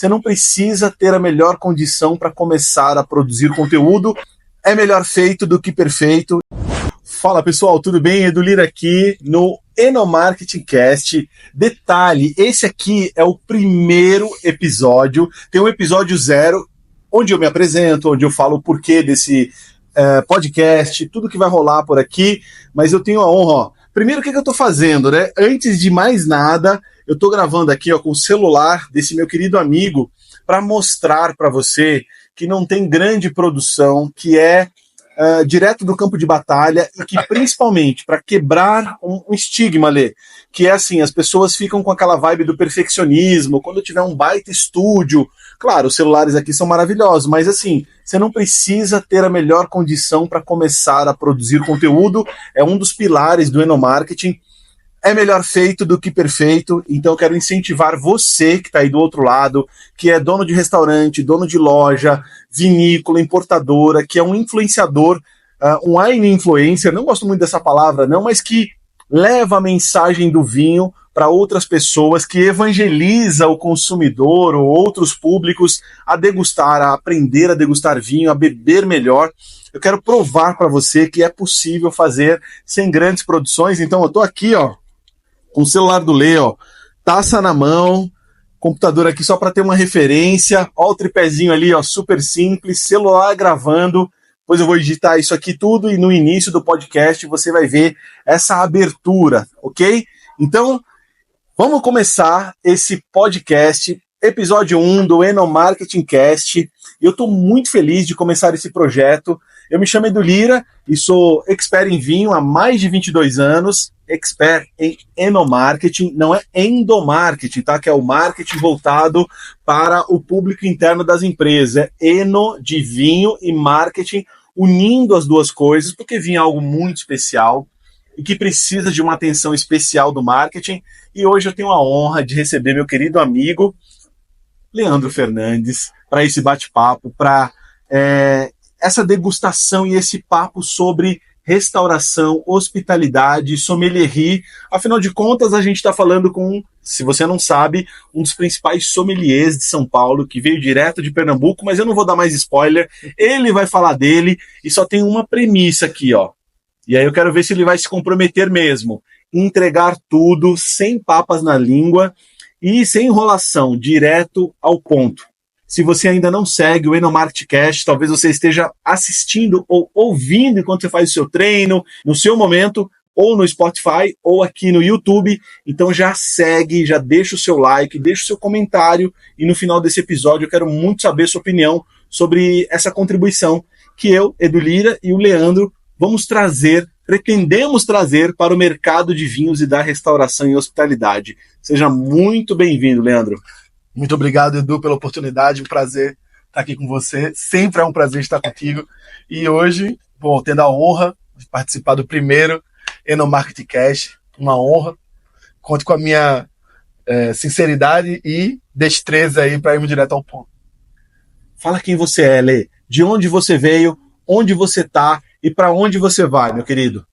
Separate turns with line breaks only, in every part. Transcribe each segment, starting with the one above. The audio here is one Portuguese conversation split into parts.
Você não precisa ter a melhor condição para começar a produzir conteúdo. É melhor feito do que perfeito. Fala pessoal, tudo bem? Edu Lira aqui no Enomarketing Cast. Detalhe, esse aqui é o primeiro episódio. Tem um episódio 0, onde eu me apresento, onde eu falo o porquê desse podcast, tudo que vai rolar por aqui. Mas eu tenho a honra, ó. Primeiro, o que eu tô fazendo, né? Antes de mais nada, eu tô gravando aqui, ó, com o celular desse meu querido amigo para mostrar para você que não tem grande produção, que é direto do campo de batalha e que principalmente para quebrar um estigma, Lê, que é assim, as pessoas ficam com aquela vibe do perfeccionismo, quando tiver um baita estúdio, claro, os celulares aqui são maravilhosos, mas assim, você não precisa ter a melhor condição para começar a produzir conteúdo, é um dos pilares do Enomarketing. É melhor feito do que perfeito, então eu quero incentivar você que está aí do outro lado, que é dono de restaurante, dono de loja, vinícola, importadora, que é um influenciador, um wine influencer, não gosto muito dessa palavra não, mas que leva a mensagem do vinho para outras pessoas, que evangeliza o consumidor ou outros públicos a degustar, a aprender a degustar vinho, a beber melhor. Eu quero provar para você que é possível fazer sem grandes produções, então eu estou aqui, ó, com o celular do Lê, ó, taça na mão, computador aqui só para ter uma referência, ó o tripézinho ali, ó, super simples, celular gravando, depois eu vou editar isso aqui tudo e no início do podcast você vai ver essa abertura, ok? Então, vamos começar esse podcast, episódio 1 do Enomarketing Cast. Eu estou muito feliz de começar esse projeto. Eu me chamo Edu Lira e sou expert em vinho há mais de 22 anos, expert em enomarketing, não é endomarketing, tá? Que é o marketing voltado para o público interno das empresas. É eno de vinho e marketing, unindo as duas coisas, porque vinho é algo muito especial e que precisa de uma atenção especial do marketing. E hoje eu tenho a honra de receber meu querido amigo Leandro Fernandes para esse bate-papo, para essa degustação e esse papo sobre restauração, hospitalidade, sommelierie. Afinal de contas, a gente está falando com, se você não sabe, um dos principais sommeliers de São Paulo, que veio direto de Pernambuco, mas eu não vou dar mais spoiler, ele vai falar dele, e só tem uma premissa aqui, ó. E aí eu quero ver se ele vai se comprometer mesmo, entregar tudo, sem papas na língua e sem enrolação, direto ao ponto. Se você ainda não segue o Enomarketing Cast, talvez você esteja assistindo ou ouvindo enquanto você faz o seu treino, no seu momento, ou no Spotify, ou aqui no YouTube. Então já segue, já deixa o seu like, deixa o seu comentário, e no final desse episódio eu quero muito saber sua opinião sobre essa contribuição que eu, Edu Lira, e o Leandro pretendemos trazer para o mercado de vinhos e da restauração e hospitalidade. Seja muito bem-vindo, Leandro.
Muito obrigado, Edu, pela oportunidade, um prazer estar aqui com você, sempre é um prazer estar contigo, e hoje, bom, tendo a honra de participar do primeiro Enomarketing Cast, uma honra, conto com a minha sinceridade e destreza aí para irmos direto ao ponto.
Fala quem você é, Lê, de onde você veio, onde você está e para onde você vai, meu querido.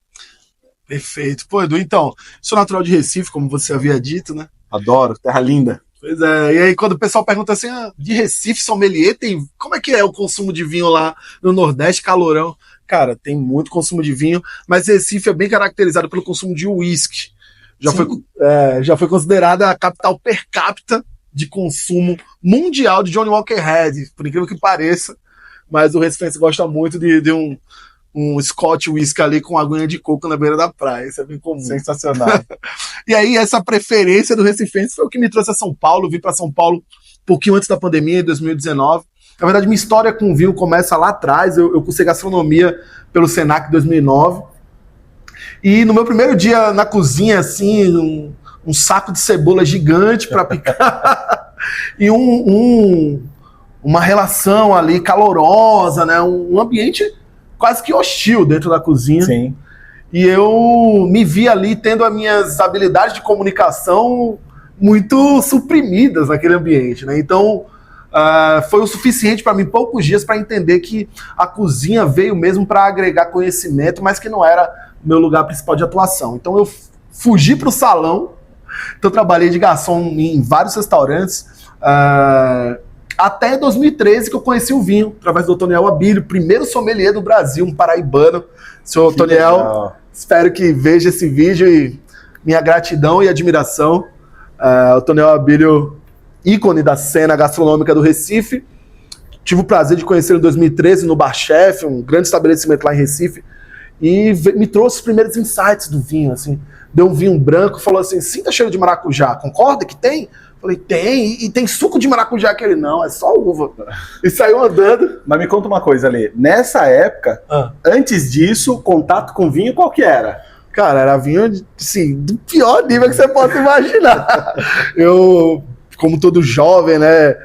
Perfeito. Pô, Edu, então, sou natural de Recife, como você havia dito, né?
Adoro, terra linda.
Pois é, e aí quando o pessoal pergunta assim, de Recife, sommelier, como é que é o consumo de vinho lá no Nordeste, calorão? Cara, tem muito consumo de vinho, mas Recife é bem caracterizado pelo consumo de uísque. Já foi considerada a capital per capita de consumo mundial de Johnny Walker Red, por incrível que pareça, mas o recifense gosta muito de um Scotch whisky ali com aguinha de coco na beira da praia. Isso é bem comum.
Sensacional.
E aí, essa preferência do recifense foi o que me trouxe a São Paulo. Vim para São Paulo um pouquinho antes da pandemia, em 2019. Na verdade, minha história com o vinho começa lá atrás. Eu cursei gastronomia pelo Senac em 2009. E no meu primeiro dia na cozinha, assim, um saco de cebola gigante para picar. E uma relação ali calorosa, né? Um ambiente quase que hostil dentro da cozinha.
Sim.
E eu me vi ali tendo as minhas habilidades de comunicação muito suprimidas naquele ambiente, né? Então, foi o suficiente para mim, poucos dias, para entender que a cozinha veio mesmo para agregar conhecimento, mas que não era meu lugar principal de atuação. Então eu fugi para o salão, então trabalhei de garçom em vários restaurantes, Até 2013 que eu conheci o vinho, através do Otoniel Abílio, primeiro sommelier do Brasil, um paraibano. Senhor Otoniel, espero que veja esse vídeo e minha gratidão e admiração. Otoniel Abílio, ícone da cena gastronômica do Recife. Tive o prazer de conhecê-lo em 2013 no Bar Chef, um grande estabelecimento lá em Recife, e me trouxe os primeiros insights do vinho, assim. Deu um vinho branco, falou assim, sinta cheiro de maracujá, concorda que tem? Falei, tem, e tem suco de maracujá que ele não, é só uva. E saiu andando.
Mas me conta uma coisa, ali. Nessa época, antes disso, contato com vinho, qual que era?
Cara, era vinho, assim, do pior nível que você possa imaginar. Eu, como todo jovem, né,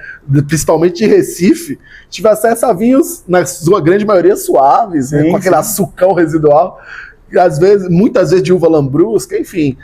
principalmente de Recife, tive acesso a vinhos, na sua grande maioria, suaves, sim, né, com aquele açucão residual. Às vezes, muitas vezes de uva lambrusca, enfim,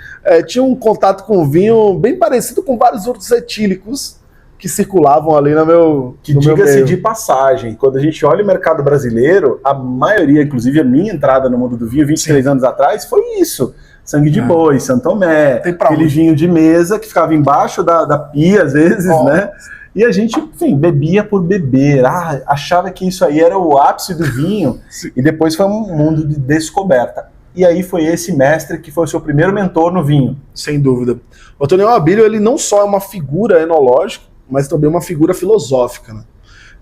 tinha um contato com vinho bem parecido com vários outros etílicos que circulavam ali no meu
Que diga-se de passagem, quando a gente olha o mercado brasileiro, a maioria, inclusive a minha entrada no mundo do vinho 23 anos atrás, foi isso. Sangue de boi, Santo Tomé, aquele vinho de mesa que ficava embaixo da pia, às vezes, né? E a gente, enfim, bebia por beber, achava que isso aí era o ápice do vinho, e depois foi um mundo de descoberta. E aí foi esse mestre que foi o seu primeiro mentor no vinho.
Sem dúvida. O Otoniel Abílio, ele não só é uma figura enológica, mas também uma figura filosófica, né?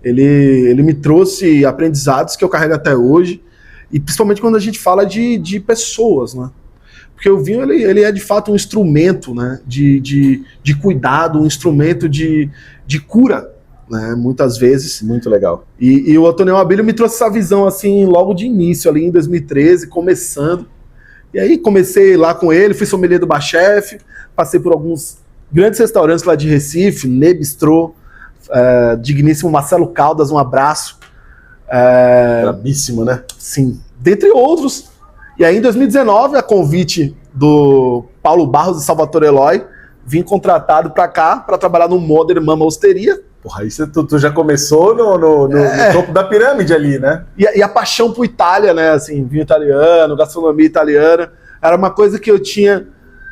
Ele me trouxe aprendizados que eu carrego até hoje, e principalmente quando a gente fala de pessoas, né? Porque o vinho, ele é de fato um instrumento, né, de cuidado, um instrumento de cura, né, muitas vezes.
Muito legal.
E o Otoniel Abílio me trouxe essa visão assim logo de início, ali em 2013, começando. E aí comecei lá com ele, fui sommelier do Bar Chef, passei por alguns grandes restaurantes lá de Recife, Nê Bistrô, digníssimo Marcelo Caldas, um abraço.
Brabíssimo, né?
Sim, dentre outros. E aí em 2019, a convite do Paulo Barros e Salvatore Eloy, vim contratado para cá para trabalhar no Modern Mama Osteria.
Porra, aí tu já começou no topo da pirâmide ali, né?
E a paixão por Itália, né? Assim, vinho italiano, gastronomia italiana, era uma coisa que eu tinha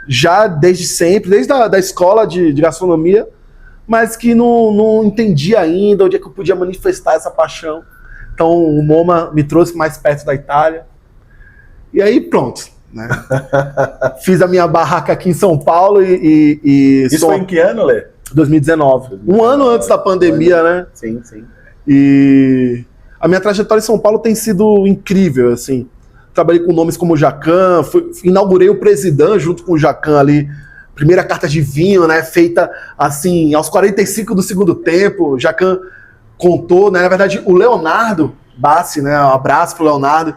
já desde sempre, desde a escola de gastronomia, mas que não entendia ainda onde é que eu podia manifestar essa paixão. Então o MoMA me trouxe mais perto da Itália. E aí pronto, né? Fiz a minha barraca aqui em São Paulo e
Isso foi em que ano, Lê?
2019. Um ano antes da pandemia, né?
Sim, sim.
E a minha trajetória em São Paulo tem sido incrível, assim. Trabalhei com nomes como o Jacan, inaugurei o Presidão junto com o Jacan ali, primeira carta de vinho, né, feita assim, aos 45 do segundo tempo. Jacan contou, né, na verdade, o Leonardo Bassi, né, um abraço pro Leonardo,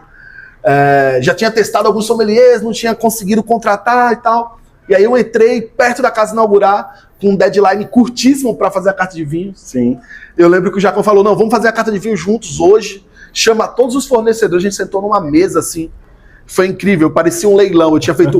já tinha testado alguns sommeliers, não tinha conseguido contratar e tal. E aí eu entrei perto da casa inaugurar, com um deadline curtíssimo para fazer a carta de vinho.
Sim.
Eu lembro que o Jacão falou, não, vamos fazer a carta de vinho juntos hoje, chama todos os fornecedores, a gente sentou numa mesa assim, foi incrível, parecia um leilão, eu tinha feito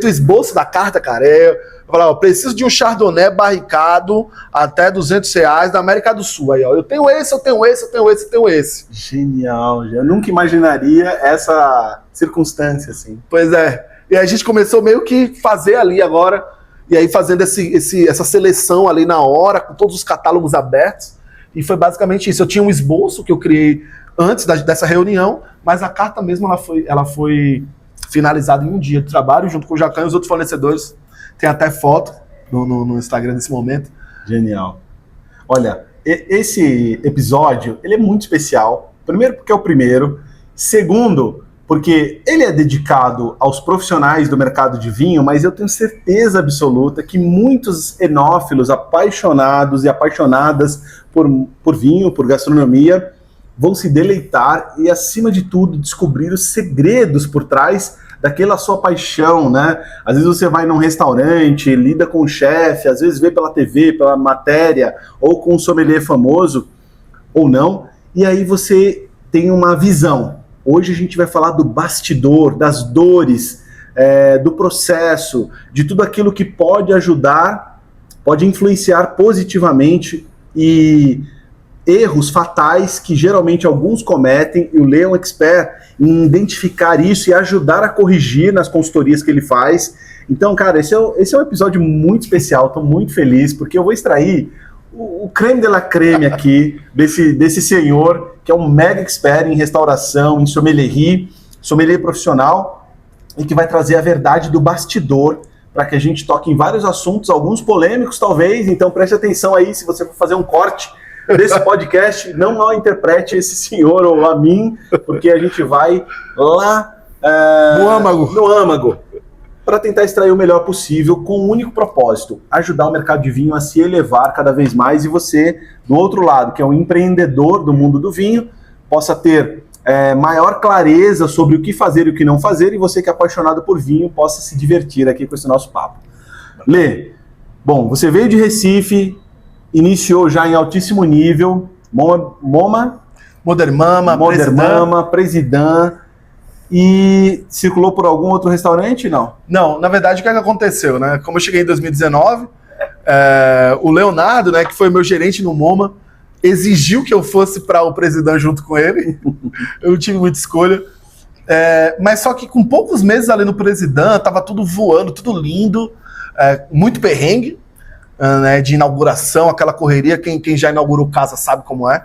o esboço da carta, cara, eu falava, preciso de um Chardonnay barricado até R$200 da América do Sul, aí ó, eu tenho esse, eu tenho esse, eu tenho esse, eu tenho esse.
Genial, eu nunca imaginaria essa circunstância assim.
Pois é, e aí a gente começou meio que fazer ali agora, e aí fazendo essa seleção ali na hora, com todos os catálogos abertos, e foi basicamente isso. Eu tinha um esboço que eu criei antes dessa reunião, mas a carta mesmo ela foi finalizada em um dia de trabalho, junto com o Jacan e os outros fornecedores. Tem até foto no Instagram nesse momento.
Genial. Olha, esse episódio, ele é muito especial. Primeiro porque é o primeiro. Segundo, porque ele é dedicado aos profissionais do mercado de vinho, mas eu tenho certeza absoluta que muitos enófilos apaixonados e apaixonadas por vinho, por gastronomia, vão se deleitar e, acima de tudo, descobrir os segredos por trás daquela sua paixão, né? Às vezes você vai num restaurante, lida com o chefe, às vezes vê pela TV, pela matéria, ou com um sommelier famoso, ou não, e aí você tem uma visão. Hoje a gente vai falar do bastidor, das dores, do processo, de tudo aquilo que pode ajudar, pode influenciar positivamente e erros fatais que geralmente alguns cometem, e o Lê é um expert em identificar isso e ajudar a corrigir nas consultorias que ele faz. Então, cara, esse é um episódio muito especial, tô muito feliz, porque eu vou extrair o creme de la creme aqui desse senhor, que é um mega expert em restauração, em sommelier profissional, e que vai trazer a verdade do bastidor, para que a gente toque em vários assuntos, alguns polêmicos talvez, então preste atenção aí, se você for fazer um corte desse podcast, não mal interprete esse senhor ou a mim, porque a gente vai lá no âmago, para tentar extrair o melhor possível com um único propósito, ajudar o mercado de vinho a se elevar cada vez mais e você, do outro lado, que é um empreendedor do mundo do vinho, possa ter maior clareza sobre o que fazer e o que não fazer, e você que é apaixonado por vinho possa se divertir aqui com esse nosso papo. Lê, bom, você veio de Recife, iniciou já em altíssimo nível,
Modern Mama,
Presidã, e circulou por algum outro restaurante, não?
Não, na verdade, o que aconteceu, né? Como eu cheguei em 2019, o Leonardo, né, que foi meu gerente no MoMA, exigiu que eu fosse para o Presidã junto com ele. Eu não tive muita escolha. Mas só que com poucos meses ali no Presidã, tava tudo voando, tudo lindo, muito perrengue, né, de inauguração, aquela correria. Quem já inaugurou casa sabe como é.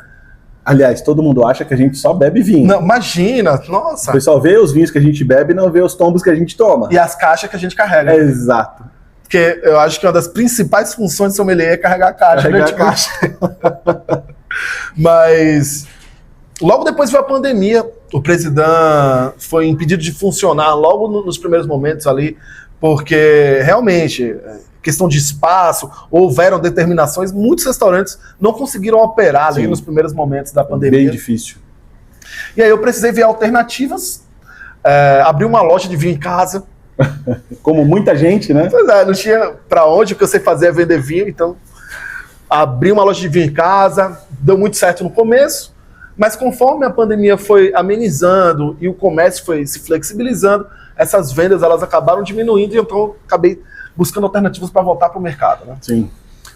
Aliás, todo mundo acha que a gente só bebe vinho.
Não, imagina, nossa.
O pessoal vê os vinhos que a gente bebe e não vê os tombos que a gente toma.
E as caixas que a gente carrega.
Exato.
Porque eu acho que uma das principais funções de sommelier é carregar a caixa. Mas logo depois veio a pandemia. O Presidã foi impedido de funcionar logo nos primeiros momentos ali, porque realmente, questão de espaço, houveram determinações, muitos restaurantes não conseguiram operar ali nos primeiros momentos da pandemia.
Bem difícil.
E aí eu precisei ver alternativas, abri uma loja de vinho em casa.
Como muita gente, né?
Pois não tinha pra onde, o que eu sei fazer é vender vinho, então abri uma loja de vinho em casa, deu muito certo no começo, mas conforme a pandemia foi amenizando e o comércio foi se flexibilizando, essas vendas elas acabaram diminuindo e então acabei buscando alternativas para voltar para o mercado, né?
Sim.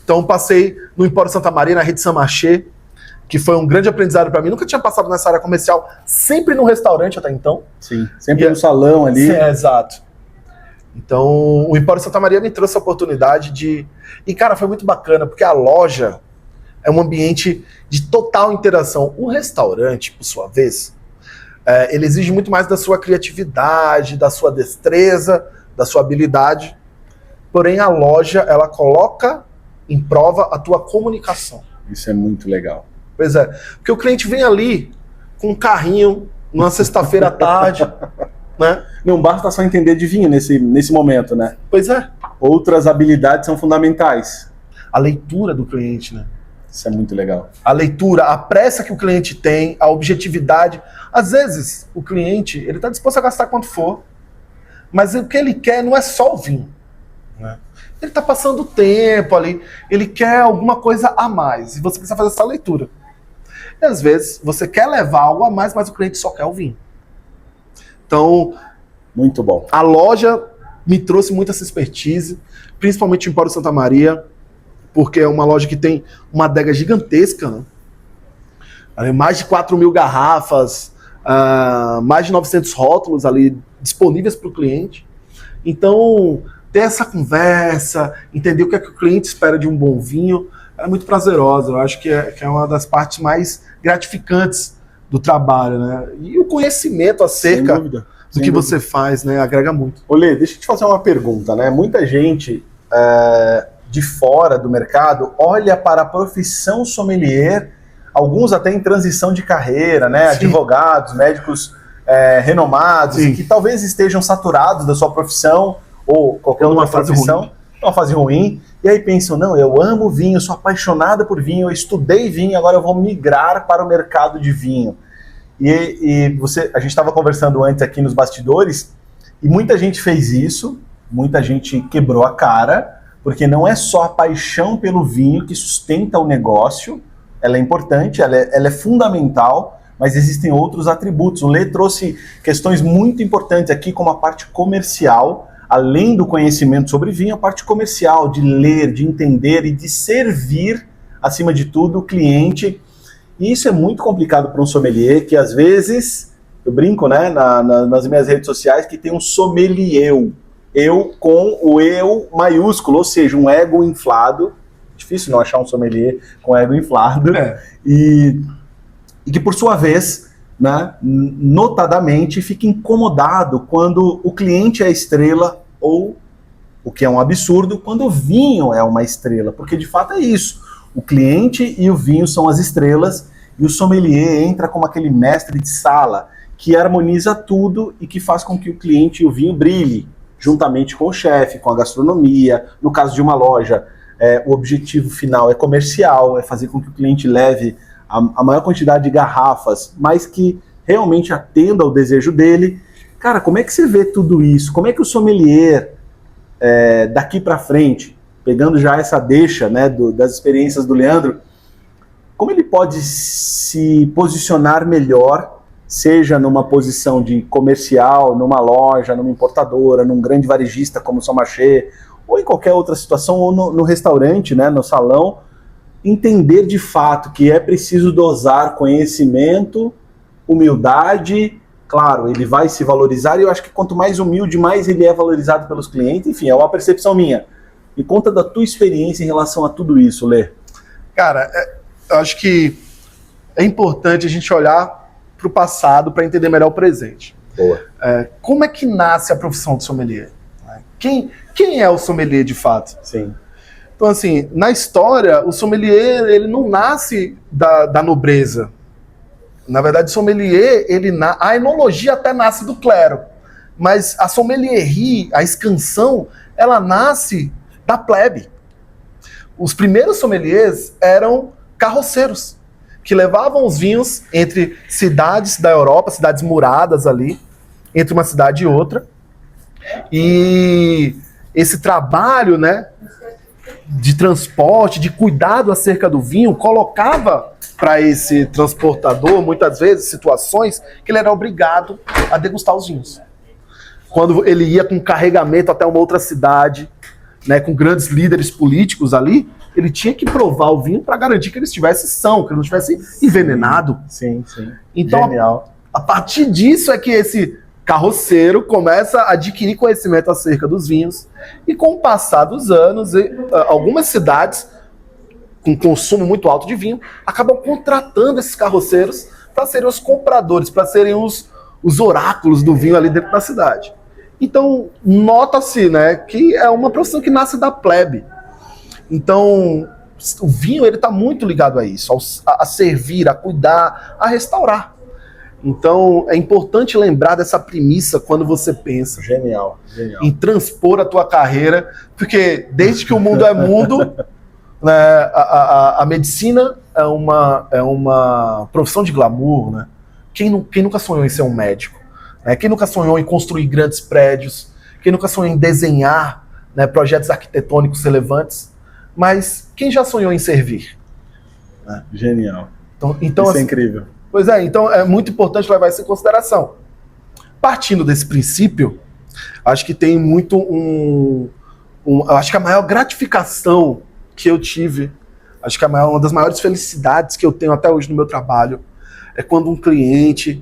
Então passei no Empório Santa Maria, na rede Saint-Marché, que foi um grande aprendizado para mim. Nunca tinha passado nessa área comercial, sempre no restaurante até então.
Sim, sempre no salão ali.
Sim, exato. Então, o Empório Santa Maria me trouxe a oportunidade de... E, cara, foi muito bacana, porque a loja é um ambiente de total interação. O restaurante, por sua vez, ele exige muito mais da sua criatividade, da sua destreza, da sua habilidade. Porém, a loja, ela coloca em prova a tua comunicação.
Isso é muito legal.
Pois é. Porque o cliente vem ali com um carrinho, numa sexta-feira à tarde, né?
Não basta só entender de vinho nesse momento, né?
Pois é.
Outras habilidades são fundamentais.
A leitura do cliente, né?
Isso é muito legal.
A leitura, a pressa que o cliente tem, a objetividade. Às vezes, o cliente, ele está disposto a gastar quanto for, mas o que ele quer não é só o vinho, né? Ele está passando o tempo ali, ele quer alguma coisa a mais, e você precisa fazer essa leitura. E às vezes, você quer levar algo a mais, mas o cliente só quer o vinho. Então,
muito bom.
A loja me trouxe muita essa expertise, principalmente em Empório Santa Maria, porque é uma loja que tem uma adega gigantesca, né? Mais de 4.000 garrafas, mais de 900 rótulos ali disponíveis para o cliente. Então, ter essa conversa, entender o que é que o cliente espera de um bom vinho, é muito prazerosa. Eu acho que é uma das partes mais gratificantes do trabalho, né? E o conhecimento acerca do que você faz, né, agrega muito.
Olê, deixa eu te fazer uma pergunta, né? Muita gente de fora do mercado olha para a profissão sommelier, alguns até em transição de carreira, né? Sim. Advogados, médicos renomados, e que talvez estejam saturados da sua profissão ou qualquer outra profissão, uma fase ruim, e aí pensam, não, eu amo vinho, sou apaixonada por vinho, eu estudei vinho, agora eu vou migrar para o mercado de vinho. E a gente estava conversando antes aqui nos bastidores, e muita gente fez isso, muita gente quebrou a cara, porque não é só a paixão pelo vinho que sustenta o negócio, ela é importante, ela é fundamental, mas existem outros atributos. O Lê trouxe questões muito importantes aqui, como a parte comercial, além do conhecimento sobre vinho, a parte comercial, de ler, de entender e de servir, acima de tudo, o cliente. E isso é muito complicado para um sommelier, que às vezes, eu brinco, né, nas minhas redes sociais, que tem um sommelier. eu com o eu maiúsculo, ou seja, um ego inflado. Difícil não achar um sommelier com ego inflado. E que, por sua vez, né, notadamente, fica incomodado quando o cliente é a estrela ou, o que é um absurdo, quando o vinho é uma estrela. Porque, de fato, é isso. O cliente e o vinho são as estrelas e o sommelier entra como aquele mestre de sala que harmoniza tudo e que faz com que o cliente e o vinho brilhe, juntamente com o chefe, com a gastronomia. No caso de uma loja, o objetivo final é comercial, é fazer com que o cliente leve a maior quantidade de garrafas, mas que realmente atenda ao desejo dele. Cara, como é que você vê tudo isso? Como é que o sommelier, daqui para frente, pegando já essa deixa, né, das experiências do Leandro, como ele pode se posicionar melhor, seja numa posição de comercial, numa loja, numa importadora, num grande varejista como o São Marché, ou em qualquer outra situação, ou no restaurante, né, no salão, entender de fato que é preciso dosar conhecimento, humildade. Claro, ele vai se valorizar, e eu acho que quanto mais humilde, mais ele é valorizado pelos clientes. Enfim, é uma percepção minha. Me conta da tua experiência em relação a tudo isso, Lê.
Cara, eu acho que é importante a gente olhar para o passado para entender melhor o presente.
Boa.
Como é que nasce a profissão de sommelier? Quem é o sommelier de fato?
Sim.
Então, assim, na história, o sommelier ele não nasce da nobreza. Na verdade, o sommelier, a enologia até nasce do clero, mas a sommelierie, a escansão, ela nasce da plebe. Os primeiros sommeliers eram carroceiros, que levavam os vinhos entre cidades da Europa, cidades muradas ali, entre uma cidade e outra. E esse trabalho, né, de transporte, de cuidado acerca do vinho, colocava para esse transportador, muitas vezes, situações que ele era obrigado a degustar os vinhos. Quando ele ia com carregamento até uma outra cidade, né, com grandes líderes políticos ali, ele tinha que provar o vinho para garantir que ele estivesse são, que ele não estivesse envenenado.
Sim, sim.
Então,
genial.
A partir disso é que esse carroceiro começa a adquirir conhecimento acerca dos vinhos, e com o passar dos anos, algumas cidades com consumo muito alto de vinho acabam contratando esses carroceiros para serem os compradores, para serem os oráculos do vinho ali dentro da cidade. Então, nota-se, né, que é uma profissão que nasce da plebe. Então, o vinho ele está muito ligado a isso, a servir, a cuidar, a restaurar. Então, é importante lembrar dessa premissa quando você pensa
Genial.
em transpor a tua carreira, porque desde que o mundo é mundo, né, a medicina é uma profissão de glamour, né? Quem nunca sonhou em ser um médico? Né? Quem nunca sonhou em construir grandes prédios? Quem nunca sonhou em desenhar, né, projetos arquitetônicos relevantes? Mas quem já sonhou em servir?
Genial.
Então,
isso
assim,
é incrível.
Pois é, então é muito importante levar isso em consideração. Partindo desse princípio, acho que tem muito acho que a maior gratificação que eu tive, acho que uma das maiores felicidades que eu tenho até hoje no meu trabalho, é quando um cliente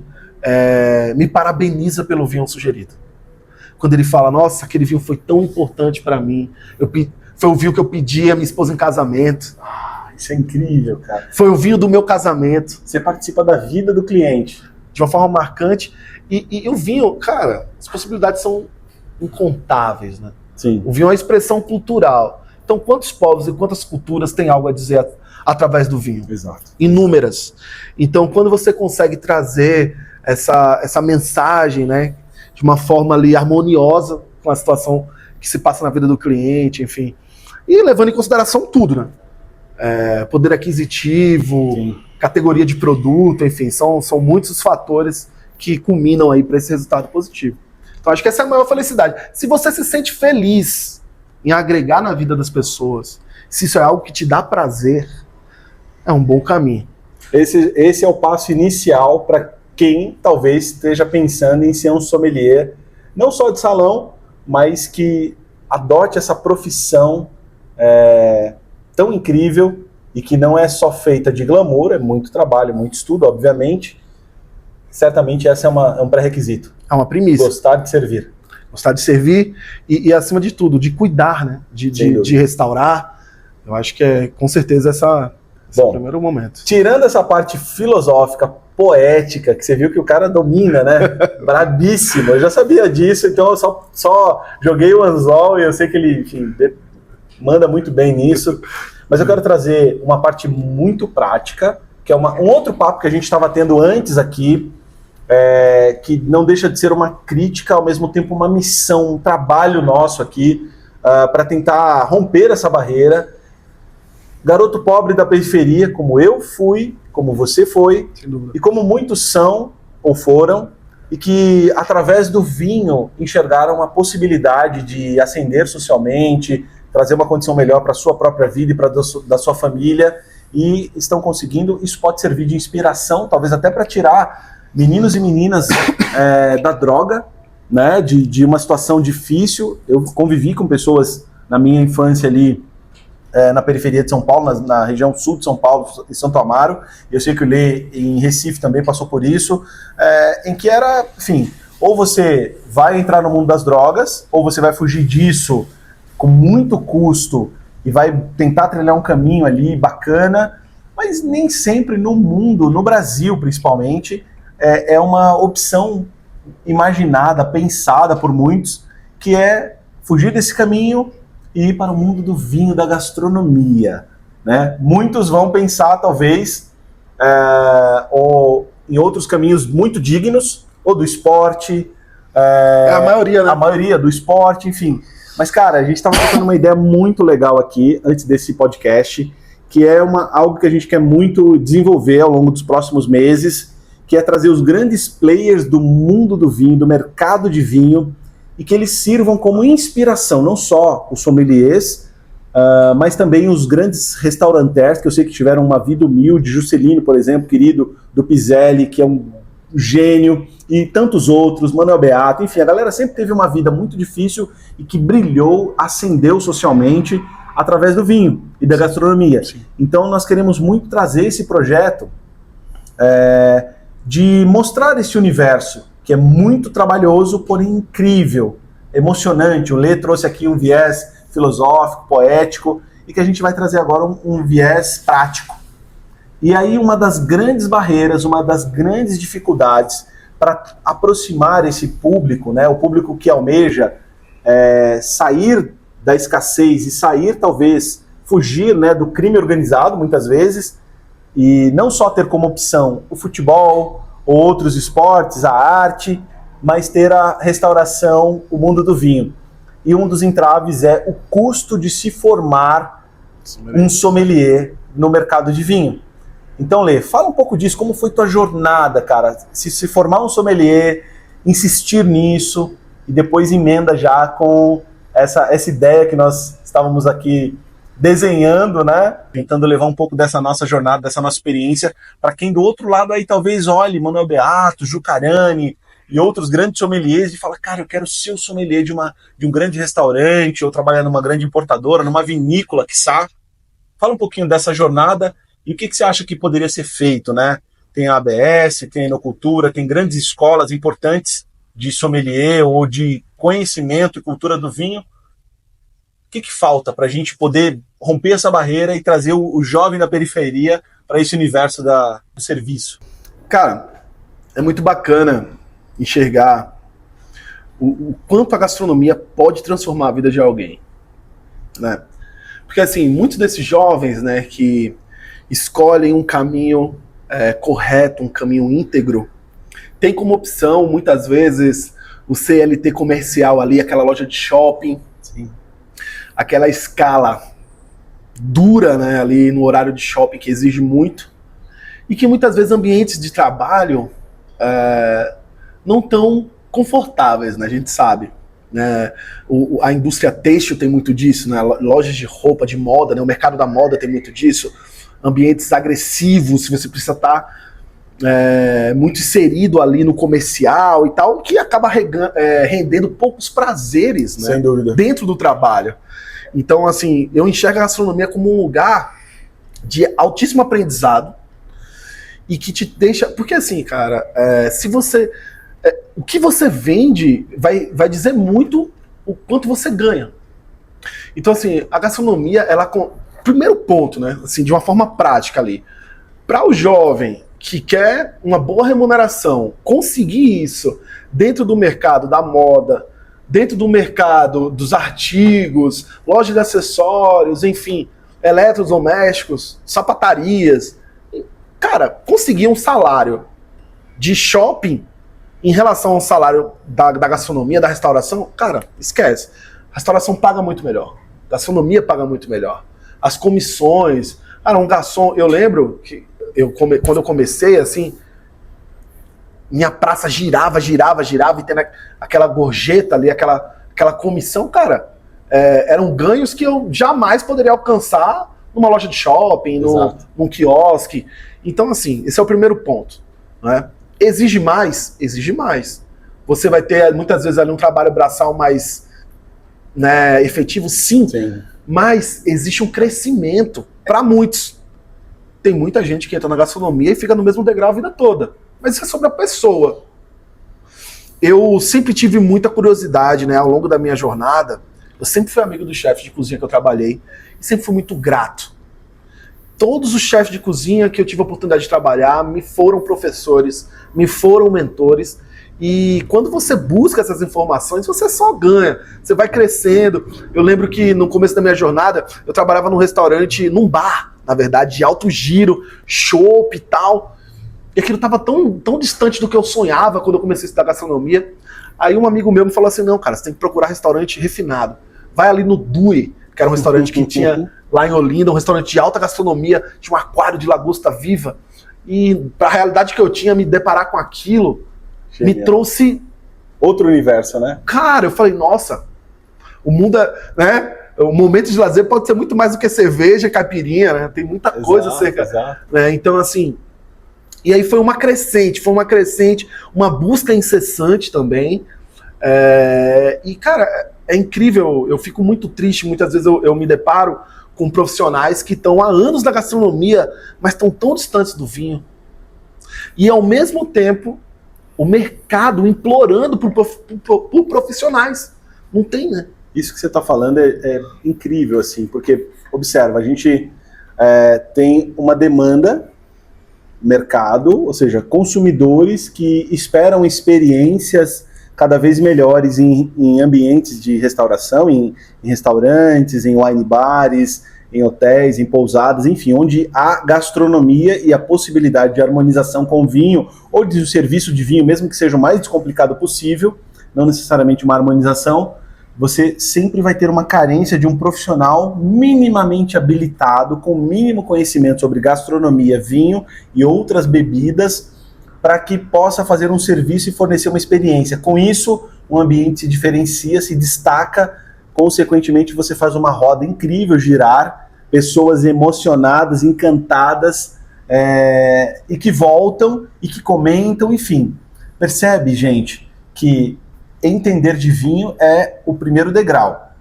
me parabeniza pelo vinho sugerido. Quando ele fala, nossa, aquele vinho foi tão importante para mim, foi o vinho que eu pedi a minha esposa em casamento.
Isso é incrível, cara.
Foi o vinho do meu casamento.
Você participa da vida do cliente.
De uma forma marcante. E o vinho, cara, as possibilidades são incontáveis, né?
Sim.
O vinho é uma expressão cultural. Então, quantos povos e quantas culturas têm algo a dizer através do vinho?
Exato.
Inúmeras. Então, quando você consegue trazer essa mensagem, né, de uma forma ali harmoniosa com a situação que se passa na vida do cliente, enfim. E levando em consideração tudo, né? Poder aquisitivo, sim, categoria de produto, enfim, são muitos os fatores que culminam aí para esse resultado positivo. Então acho que essa é a maior felicidade. Se você se sente feliz em agregar na vida das pessoas, se isso é algo que te dá prazer, é um bom caminho.
Esse é o passo inicial para quem talvez esteja pensando em ser um sommelier, não só de salão, mas que adote essa profissão tão incrível e que não é só feita de glamour, é muito trabalho, muito estudo, obviamente. Certamente essa é um pré-requisito.
É uma premissa.
Gostar de servir.
Gostar de servir e acima de tudo, de cuidar, né? De restaurar. Eu acho que é, com certeza, esse é o primeiro momento.
Tirando essa parte filosófica, poética, que você viu que o cara domina, né? Brabíssimo. Eu já sabia disso, então eu só joguei o anzol e eu sei que ele, enfim, manda muito bem nisso. Mas eu quero trazer uma parte muito prática, que é um outro papo que a gente estava tendo antes aqui, que não deixa de ser uma crítica, ao mesmo tempo uma missão, um trabalho nosso aqui, para tentar romper essa barreira. Garoto pobre da periferia, como eu fui, como você foi, e como muitos são ou foram, e que através do vinho enxergaram a possibilidade de ascender socialmente, trazer uma condição melhor para a sua própria vida e para da sua família, e estão conseguindo. Isso pode servir de inspiração, talvez até para tirar meninos e meninas da droga, né, de uma situação difícil. Eu convivi com pessoas na minha infância ali, na periferia de São Paulo, na região sul de São Paulo, em Santo Amaro. Eu sei que o Lê em Recife também passou por isso, em que era, enfim, ou você vai entrar no mundo das drogas, ou você vai fugir disso com muito custo e vai tentar trilhar um caminho ali bacana, mas nem sempre no mundo, no Brasil principalmente, é uma opção imaginada, pensada por muitos, que é fugir desse caminho e ir para o mundo do vinho, da gastronomia, né? Muitos vão pensar, talvez, ou em outros caminhos muito dignos, ou do esporte.
A maioria, né?
A maioria do esporte, enfim. Mas, cara, a gente estava trocando uma ideia muito legal aqui, antes desse podcast, que é algo que a gente quer muito desenvolver ao longo dos próximos meses, que é trazer os grandes players do mundo do vinho, do mercado de vinho, e que eles sirvam como inspiração, não só os sommeliers, mas também os grandes restaurantes, que eu sei que tiveram uma vida humilde, Juscelino, por exemplo, querido do Pizelli, que é um gênio, e tantos outros, Manuel Beato, enfim, a galera sempre teve uma vida muito difícil e que brilhou, ascendeu socialmente através do vinho e da gastronomia. Sim. Então nós queremos muito trazer esse projeto de mostrar esse universo, que é muito trabalhoso, porém incrível, emocionante. O Lê trouxe aqui um viés filosófico, poético, e que a gente vai trazer agora um viés prático. E aí uma das grandes barreiras, uma das grandes dificuldades para aproximar esse público, né, o público que almeja sair da escassez e sair, talvez, fugir, né, do crime organizado, muitas vezes, e não só ter como opção o futebol, ou outros esportes, a arte, mas ter a restauração, o mundo do vinho. E um dos entraves é o custo de se formar um sommelier no mercado de vinho. Então, Lê, fala um pouco disso, como foi tua jornada, cara? Se formar um sommelier, insistir nisso, e depois emenda já com essa ideia que nós estávamos aqui desenhando, né? Tentando levar um pouco dessa nossa jornada, dessa nossa experiência, para quem do outro lado aí talvez olhe Manuel Beato, Jucarani e outros grandes sommeliers e fala, cara, eu quero ser o sommelier de um grande restaurante, ou trabalhar numa grande importadora, numa vinícola, quiçá. Fala um pouquinho dessa jornada e o que você acha que poderia ser feito, né? Tem a ABS, tem a Enocultura, tem grandes escolas importantes de sommelier ou de conhecimento e cultura do vinho. O que falta para a gente poder romper essa barreira e trazer o jovem da periferia para esse universo do serviço?
Cara, é muito bacana enxergar o quanto a gastronomia pode transformar a vida de alguém, né? Porque, assim, muitos desses jovens, né, que escolhem um caminho correto, um caminho íntegro, tem como opção, muitas vezes, o CLT comercial ali, aquela loja de shopping, sim, aquela escala dura, né, ali no horário de shopping que exige muito, e que muitas vezes ambientes de trabalho não tão confortáveis, né, a gente sabe. Né, a indústria têxtil tem muito disso, né, lojas de roupa, de moda, né, o mercado da moda tem muito disso, ambientes agressivos, você precisa estar muito inserido ali no comercial e tal, que acaba rendendo poucos prazeres, né,
sem dúvida,
dentro do trabalho. Então, assim, eu enxergo a gastronomia como um lugar de altíssimo aprendizado e que te deixa... Porque, assim, cara, se você O que você vende vai dizer muito o quanto você ganha. Então, assim, a gastronomia, ela... Primeiro ponto, né? Assim, de uma forma prática ali. Para o jovem que quer uma boa remuneração, conseguir isso dentro do mercado da moda, dentro do mercado dos artigos, loja de acessórios, enfim, eletrodomésticos, sapatarias. Cara, conseguir um salário de shopping em relação ao salário da gastronomia, da restauração, cara, esquece. A restauração paga muito melhor. A gastronomia paga muito melhor. As comissões... Cara, um garçom... Eu lembro que quando eu comecei, assim, minha praça girava, e tendo aquela gorjeta ali, aquela comissão, cara, eram ganhos que eu jamais poderia alcançar numa loja de shopping, num quiosque. Então, assim, esse é o primeiro ponto, né? Exige mais? Exige mais. Você vai ter, muitas vezes, ali um trabalho braçal mais, né, efetivo, sim. Mas existe um crescimento para muitos. Tem muita gente que entra na gastronomia e fica no mesmo degrau a vida toda. Mas isso é sobre a pessoa. Eu sempre tive muita curiosidade, né, ao longo da minha jornada. Eu sempre fui amigo dos chefes de cozinha que eu trabalhei e sempre fui muito grato. Todos os chefes de cozinha que eu tive a oportunidade de trabalhar me foram professores, me foram mentores. E quando você busca essas informações, você só ganha. Você vai crescendo. Eu lembro que no começo da minha jornada, eu trabalhava num restaurante, num bar, na verdade, de alto giro, chopp e tal. E aquilo estava tão distante do que eu sonhava quando eu comecei a estudar gastronomia. Aí um amigo meu me falou assim, não, cara, você tem que procurar restaurante refinado. Vai ali no Dui, que era um restaurante que tinha lá em Olinda, um restaurante de alta gastronomia, tinha um aquário de lagosta viva. E para a realidade que eu tinha, me deparar com aquilo, me trouxe...
Outro universo, né?
Cara, eu falei, nossa, o mundo, né? O momento de lazer pode ser muito mais do que cerveja, caipirinha, né? Tem muita coisa cerca. Né? Então, assim... E aí foi uma crescente, uma busca incessante também. E, cara, é incrível, eu fico muito triste, muitas vezes eu me deparo com profissionais que estão há anos na gastronomia, mas estão tão distantes do vinho. E, ao mesmo tempo, o mercado implorando por profissionais. Não tem, né?
Isso que você está falando é incrível, assim, porque, observa, a gente tem uma demanda, mercado, ou seja, consumidores que esperam experiências cada vez melhores em ambientes de restauração, em restaurantes, em wine bares, em hotéis, em pousadas, enfim, onde há gastronomia e a possibilidade de harmonização com vinho, ou de um serviço de vinho, mesmo que seja o mais descomplicado possível, não necessariamente uma harmonização, você sempre vai ter uma carência de um profissional minimamente habilitado, com mínimo conhecimento sobre gastronomia, vinho e outras bebidas, para que possa fazer um serviço e fornecer uma experiência. Com isso, o ambiente se diferencia, se destaca, consequentemente você faz uma roda incrível girar, pessoas emocionadas, encantadas, e que voltam, e que comentam, enfim. Percebe, gente, que entender de vinho é o primeiro degrau.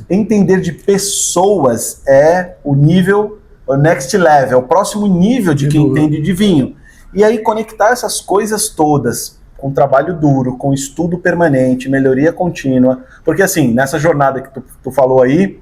Entender de pessoas é o nível, o next level, o próximo nível de quem entende de vinho. E aí conectar essas coisas todas com trabalho duro, com estudo permanente, melhoria contínua, porque assim, nessa jornada que tu falou aí,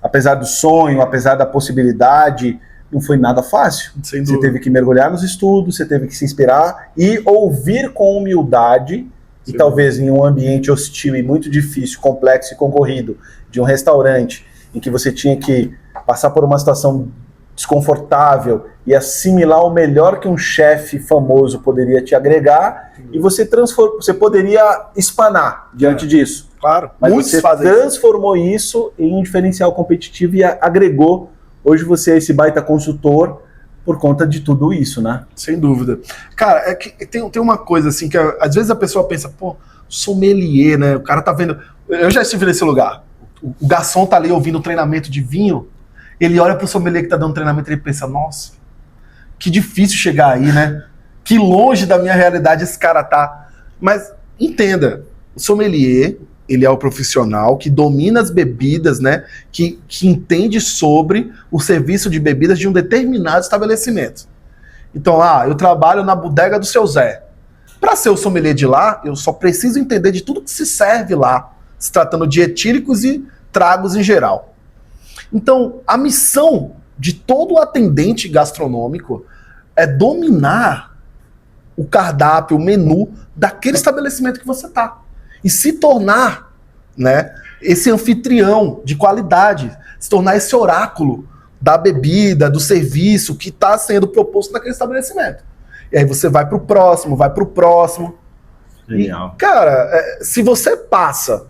apesar do sonho, apesar da possibilidade, não foi nada fácil. Você teve que mergulhar nos estudos, você teve que se inspirar e ouvir com humildade. E talvez em um ambiente hostil e muito difícil, complexo e concorrido, de um restaurante, em que você tinha que passar por uma situação desconfortável e assimilar o melhor que um chefe famoso poderia te agregar, e você poderia espanar diante disso.
Claro,
mas você transformou isso em um diferencial competitivo e agregou. Hoje você é esse baita consultor por conta de tudo isso, né?
Sem dúvida. Cara, é que tem uma coisa assim, que às vezes a pessoa pensa, pô, sommelier, né? O cara tá vendo... Eu já estive nesse lugar. O garçom tá ali ouvindo treinamento de vinho, ele olha pro sommelier que tá dando treinamento e ele pensa, nossa, que difícil chegar aí, né? Que longe da minha realidade esse cara tá. Mas entenda, o sommelier, ele é o profissional que domina as bebidas, né? Que entende sobre o serviço de bebidas de um determinado estabelecimento. Então, eu trabalho na bodega do seu Zé. Para ser o sommelier de lá, eu só preciso entender de tudo que se serve lá, se tratando de etílicos e tragos em geral. Então, a missão de todo atendente gastronômico é dominar o cardápio, o menu daquele estabelecimento que você está. E se tornar, né, esse anfitrião de qualidade, se tornar esse oráculo da bebida, do serviço que está sendo proposto naquele estabelecimento. E aí você vai para o próximo.
Genial.
E, cara, se você passa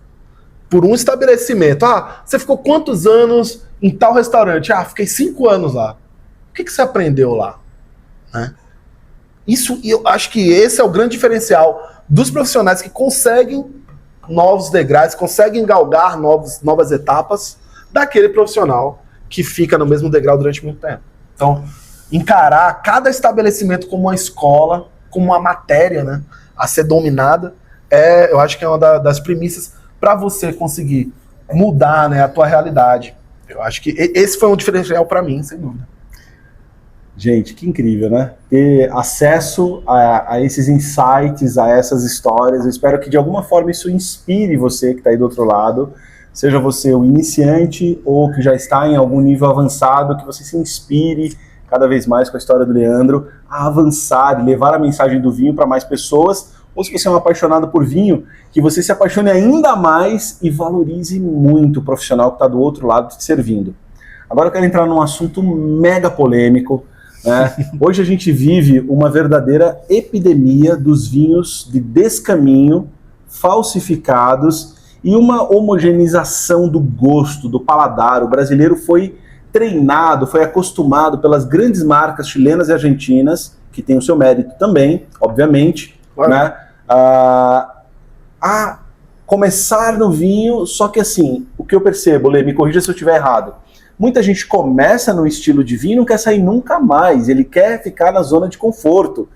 por um estabelecimento, você ficou quantos anos em tal restaurante? Fiquei 5 anos lá. O que você aprendeu lá? Né? Isso, eu acho que esse é o grande diferencial dos profissionais que conseguem novos degraus, conseguem galgar novas etapas daquele profissional que fica no mesmo degrau durante muito tempo. Então, encarar cada estabelecimento como uma escola, como uma matéria, né, a ser dominada, eu acho que é uma das premissas para você conseguir mudar, né, a tua realidade. Eu acho que esse foi um diferencial para mim, sem dúvida.
Gente, que incrível, né? Ter acesso a esses insights, a essas histórias. Eu espero que de alguma forma isso inspire você que está aí do outro lado, seja você o iniciante ou que já está em algum nível avançado, que você se inspire cada vez mais com a história do Leandro a avançar e levar a mensagem do vinho para mais pessoas. Ou se você é um apaixonado por vinho, que você se apaixone ainda mais e valorize muito o profissional que está do outro lado te servindo. Agora eu quero entrar num assunto mega polêmico. Hoje a gente vive uma verdadeira epidemia dos vinhos de descaminho, falsificados e uma homogeneização do gosto, do paladar. O brasileiro foi treinado, foi acostumado pelas grandes marcas chilenas e argentinas, que tem o seu mérito também, obviamente, né, a começar no vinho, só que assim, o que eu percebo, Lê, me corrija se eu estiver errado, muita gente começa no estilo de vinho e não quer sair nunca mais, ele quer ficar na zona de conforto.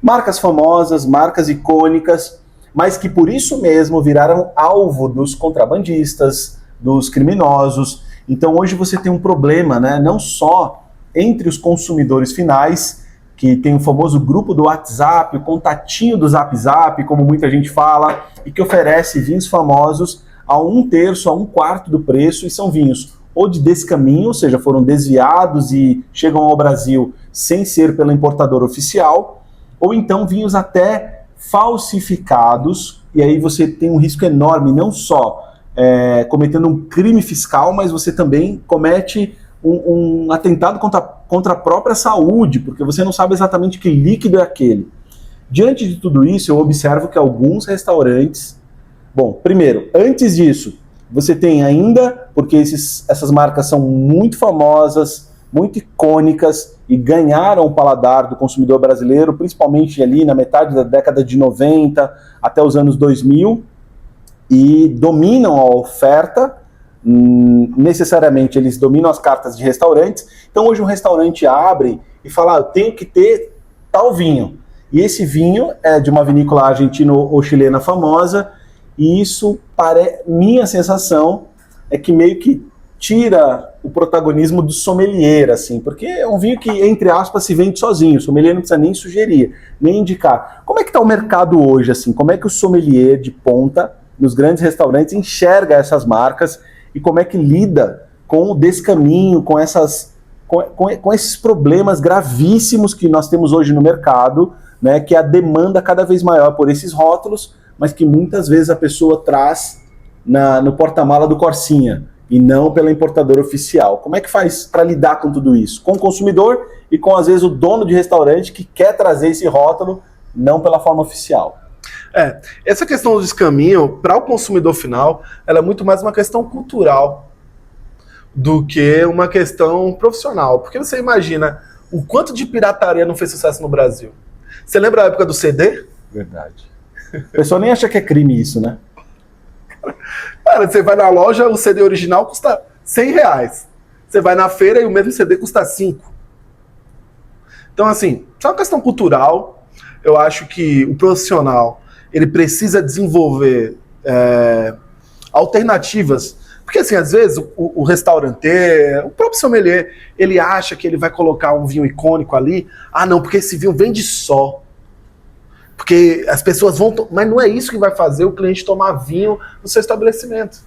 Marcas famosas, marcas icônicas, mas que por isso mesmo viraram alvo dos contrabandistas, dos criminosos. Então hoje você tem um problema, né? Não só entre os consumidores finais, que tem o famoso grupo do WhatsApp, o contatinho do Zap Zap, como muita gente fala, e que oferece vinhos famosos a 1/3, a 1/4 do preço, e são vinhos ou de descaminho, ou seja, foram desviados e chegam ao Brasil sem ser pela importadora oficial, ou então vinhos até falsificados, e aí você tem um risco enorme, não só cometendo um crime fiscal, mas você também comete um atentado contra a própria saúde, porque você não sabe exatamente que líquido é aquele. Diante de tudo isso, eu observo que alguns restaurantes... Bom, primeiro, antes disso, você tem ainda, porque essas marcas são muito famosas, muito icônicas e ganharam o paladar do consumidor brasileiro, principalmente ali na metade da década de 90 até os anos 2000, e dominam a oferta, necessariamente eles dominam as cartas de restaurantes. Então hoje um restaurante abre e fala, eu tenho que ter tal vinho. E esse vinho é de uma vinícola argentina ou chilena famosa, e isso, minha sensação, é que meio que tira o protagonismo do sommelier, assim, porque é um vinho que, entre aspas, se vende sozinho. O sommelier não precisa nem sugerir, nem indicar. Como é que está o mercado hoje, assim? Como é que o sommelier de ponta, nos grandes restaurantes, enxerga essas marcas e como é que lida com o descaminho, com esses problemas gravíssimos que nós temos hoje no mercado, né, que é a demanda cada vez maior por esses rótulos, mas que muitas vezes a pessoa traz no porta-mala do Corsinha e não pela importadora oficial. Como é que faz para lidar com tudo isso? Com o consumidor e com, às vezes, o dono de restaurante que quer trazer esse rótulo não pela forma oficial.
Essa questão do descaminho, para o consumidor final, ela é muito mais uma questão cultural do que uma questão profissional. Porque você imagina o quanto de pirataria não fez sucesso no Brasil. Você lembra a época do CD?
Verdade. O pessoal nem acha que é crime isso, né?
Cara, você vai na loja, o CD original custa R$100. Você vai na feira e o mesmo CD custa 5. Então, assim, isso é uma questão cultural. Eu acho que o profissional, ele precisa desenvolver alternativas. Porque, assim, às vezes, o restauranteiro, o próprio sommelier, ele acha que ele vai colocar um vinho icônico ali. Ah, não, porque esse vinho vende só. Porque as pessoas vão... Mas não é isso que vai fazer o cliente tomar vinho no seu estabelecimento.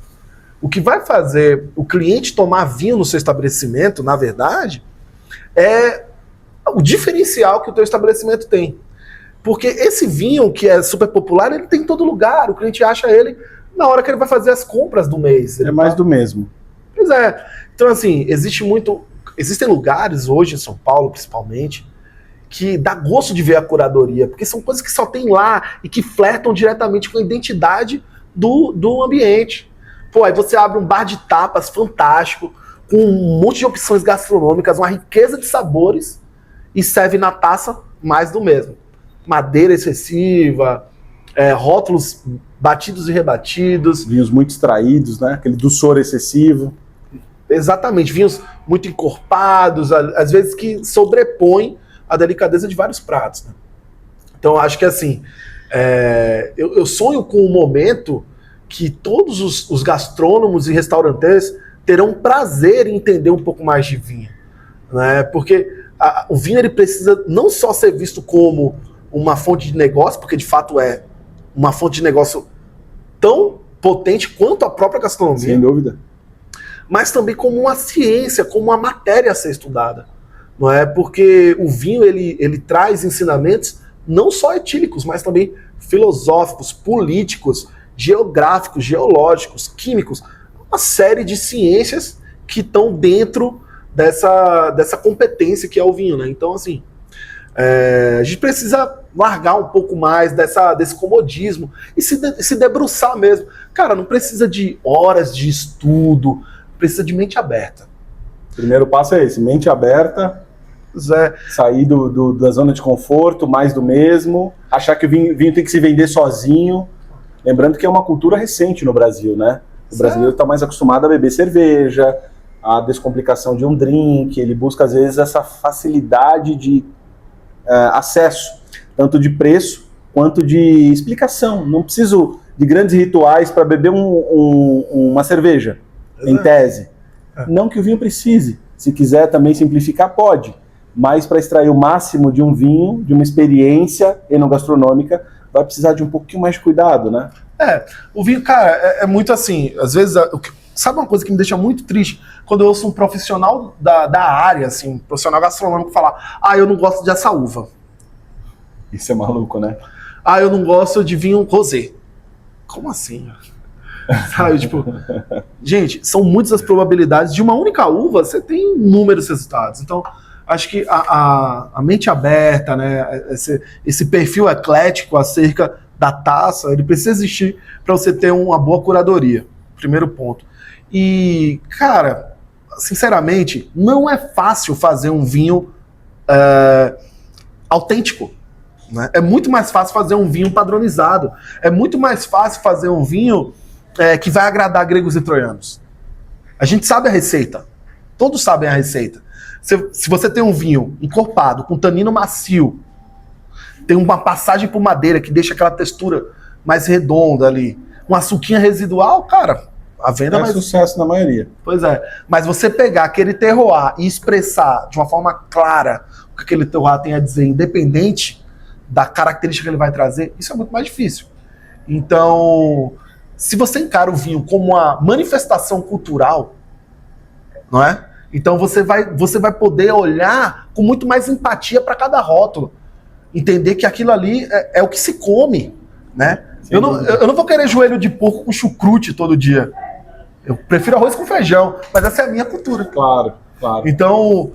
O que vai fazer o cliente tomar vinho no seu estabelecimento, na verdade, é o diferencial que o teu estabelecimento tem. Porque esse vinho que é super popular, ele tem em todo lugar. O cliente acha ele na hora que ele vai fazer as compras do mês.
É mais do mesmo.
Pois é. Então, assim, existem lugares hoje, em São Paulo, principalmente, que dá gosto de ver a curadoria, porque são coisas que só tem lá e que flertam diretamente com a identidade do ambiente. Pô, aí você abre um bar de tapas fantástico, com um monte de opções gastronômicas, uma riqueza de sabores, e serve na taça mais do mesmo. Madeira excessiva, rótulos batidos e rebatidos.
Vinhos muito extraídos, né? Aquele doçor excessivo.
Exatamente, vinhos muito encorpados, às vezes que sobrepõem a delicadeza de vários pratos. Né? Então, acho que assim, eu sonho com um momento que todos os gastrônomos e restaurantes terão prazer em entender um pouco mais de vinho. Né? Porque o vinho ele precisa não só ser visto como uma fonte de negócio, porque de fato é uma fonte de negócio tão potente quanto a própria gastronomia.
Sem dúvida.
Mas também como uma ciência, como uma matéria a ser estudada. Não é? Porque o vinho ele traz ensinamentos não só etílicos, mas também filosóficos, políticos, geográficos, geológicos, químicos, uma série de ciências que estão dentro dessa competência que é o vinho. Né? Então, assim, a gente precisa largar um pouco mais desse comodismo e se debruçar mesmo. Cara, não precisa de horas de estudo, precisa de mente aberta.
O primeiro passo é esse, mente aberta, sair da zona de conforto, mais do mesmo, achar que o vinho tem que se vender sozinho, lembrando que é uma cultura recente no Brasil, né? O brasileiro está mais acostumado a beber cerveja, a descomplicação de um drink, ele busca às vezes essa facilidade de acesso, tanto de preço quanto de explicação. Não preciso de grandes rituais para beber uma cerveja, em tese. Não que o vinho precise. Se quiser também simplificar, pode. Mas para extrair o máximo de um vinho, de uma experiência enogastronômica, vai precisar de um pouquinho mais de cuidado, né?
O vinho, cara, é muito assim, às vezes, sabe uma coisa que me deixa muito triste? Quando eu ouço um profissional da área, assim, um profissional gastronômico falar, eu não gosto de açaúva.
Isso é maluco, né?
Eu não gosto de vinho rosé. Como assim? Sabe, tipo, gente, são muitas as probabilidades. De uma única uva, você tem inúmeros resultados. Então, acho que a mente aberta, né, esse perfil eclético acerca da taça, ele precisa existir para você ter uma boa curadoria. Primeiro ponto. E, cara, sinceramente, não é fácil fazer um vinho autêntico. Né? É muito mais fácil fazer um vinho padronizado. É muito mais fácil fazer um vinho que vai agradar gregos e troianos. A gente sabe a receita. Todos sabem a receita. Se você tem um vinho encorpado, com tanino macio, tem uma passagem por madeira que deixa aquela textura mais redonda ali, uma açuquinha residual, cara, a venda
é sucesso na maioria.
Pois é. Mas você pegar aquele terroir e expressar de uma forma clara o que aquele terroir tem a dizer, independente da característica que ele vai trazer, isso é muito mais difícil. Então, se você encara o vinho como uma manifestação cultural, não é? Então você vai poder olhar com muito mais empatia para cada rótulo. Entender que aquilo ali é o que se come, né? Eu não vou querer joelho de porco com chucrute todo dia. Eu prefiro arroz com feijão, mas essa é a minha cultura.
Claro, claro.
Então,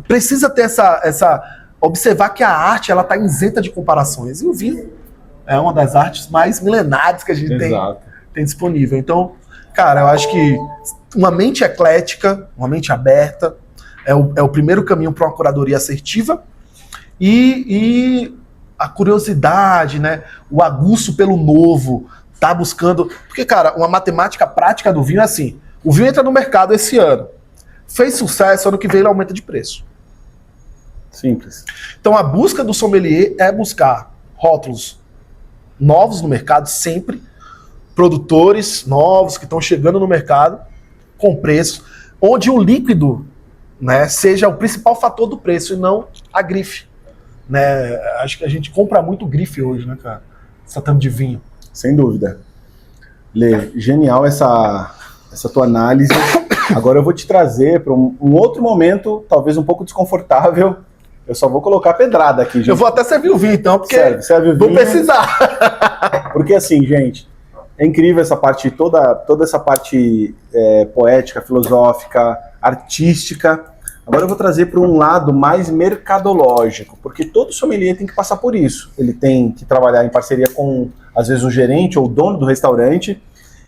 precisa ter observar que a arte ela está isenta de comparações. E o vinho é uma das artes mais milenares que a gente tem disponível. Então, cara, eu acho que uma mente eclética, uma mente aberta, é o primeiro caminho para uma curadoria assertiva. E a curiosidade, né? O aguço pelo novo, tá buscando... Porque, cara, uma matemática prática do vinho é assim, o vinho entra no mercado esse ano, fez sucesso, ano que vem ele aumenta de preço.
Simples.
Então a busca do sommelier é buscar rótulos novos no mercado sempre, produtores novos que estão chegando no mercado com preço, onde o líquido, né, seja o principal fator do preço e não a grife. né? Acho que a gente compra muito grife hoje, né, cara? Essa tanto de vinho.
Sem dúvida. Lê, genial essa tua análise. Agora eu vou te trazer para um outro momento, talvez um pouco desconfortável. Eu só vou colocar pedrada aqui, gente.
Eu vou até servir o vinho, então, porque
serve o vinho.
vou precisar.
Porque assim, gente, é incrível essa parte, toda essa parte poética, filosófica, artística. Agora eu vou trazer para um lado mais mercadológico, porque todo sommelier tem que passar por isso. Ele tem que trabalhar em parceria com, às vezes, o gerente ou o dono do restaurante,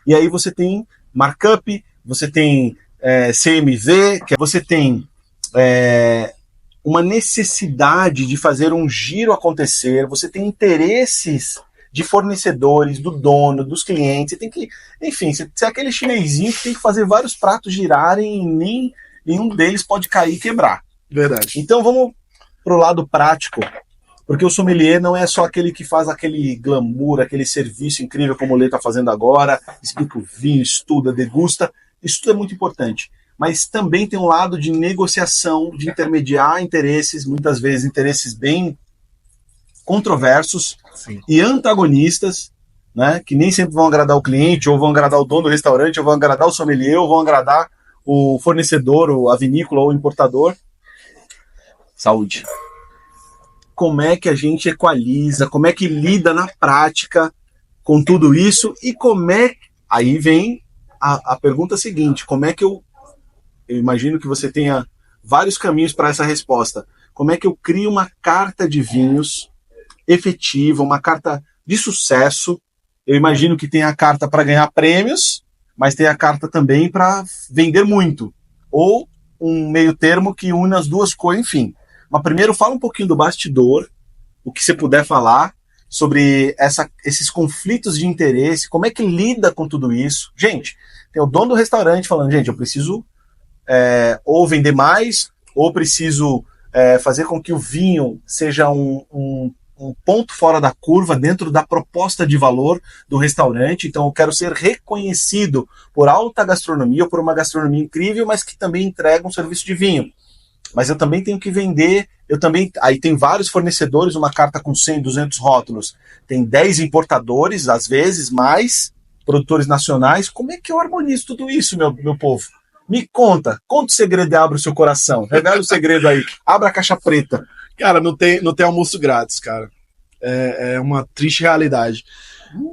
e aí você tem markup, você tem CMV, você tem uma necessidade de fazer um giro acontecer, você tem interesses de fornecedores, do dono, dos clientes, você tem que, enfim, você é aquele chinesinho que tem que fazer vários pratos girarem e nenhum deles pode cair e quebrar.
Verdade.
Então vamos pro lado prático, porque o sommelier não é só aquele que faz aquele glamour, aquele serviço incrível como o Lê está fazendo agora, explica o vinho, estuda, degusta, isso tudo é muito importante. Mas também tem um lado de negociação, de intermediar interesses, muitas vezes interesses bem controversos.
Sim.
E antagonistas, né, que nem sempre vão agradar o cliente, ou vão agradar o dono do restaurante, ou vão agradar o sommelier, ou vão agradar o fornecedor, ou a vinícola, ou o importador. Saúde. Como é que a gente equaliza, como é que lida na prática com tudo isso, e como é... Aí vem a pergunta seguinte, como é que eu imagino que você tenha vários caminhos para essa resposta. Como é que eu crio uma carta de vinhos efetiva, uma carta de sucesso? Eu imagino que tem a carta para ganhar prêmios, mas tem a carta também para vender muito. Ou um meio termo que une as duas coisas, enfim. Mas primeiro fala um pouquinho do bastidor, o que você puder falar sobre esses conflitos de interesse, como é que lida com tudo isso. Gente, tem o dono do restaurante falando, gente, eu preciso ou vender mais, ou preciso fazer com que o vinho seja um ponto fora da curva dentro da proposta de valor do restaurante. Então eu quero ser reconhecido por alta gastronomia ou por uma gastronomia incrível, mas que também entrega um serviço de vinho. Mas eu também tenho que vender, aí tem vários fornecedores, uma carta com 100, 200 rótulos, tem 10 importadores, às vezes, mais produtores nacionais. Como é que eu harmonizo tudo isso, meu povo? Me conta o segredo e abra o seu coração. Revela o segredo aí, abra a caixa preta.
Cara, não tem almoço grátis, cara. É uma triste realidade.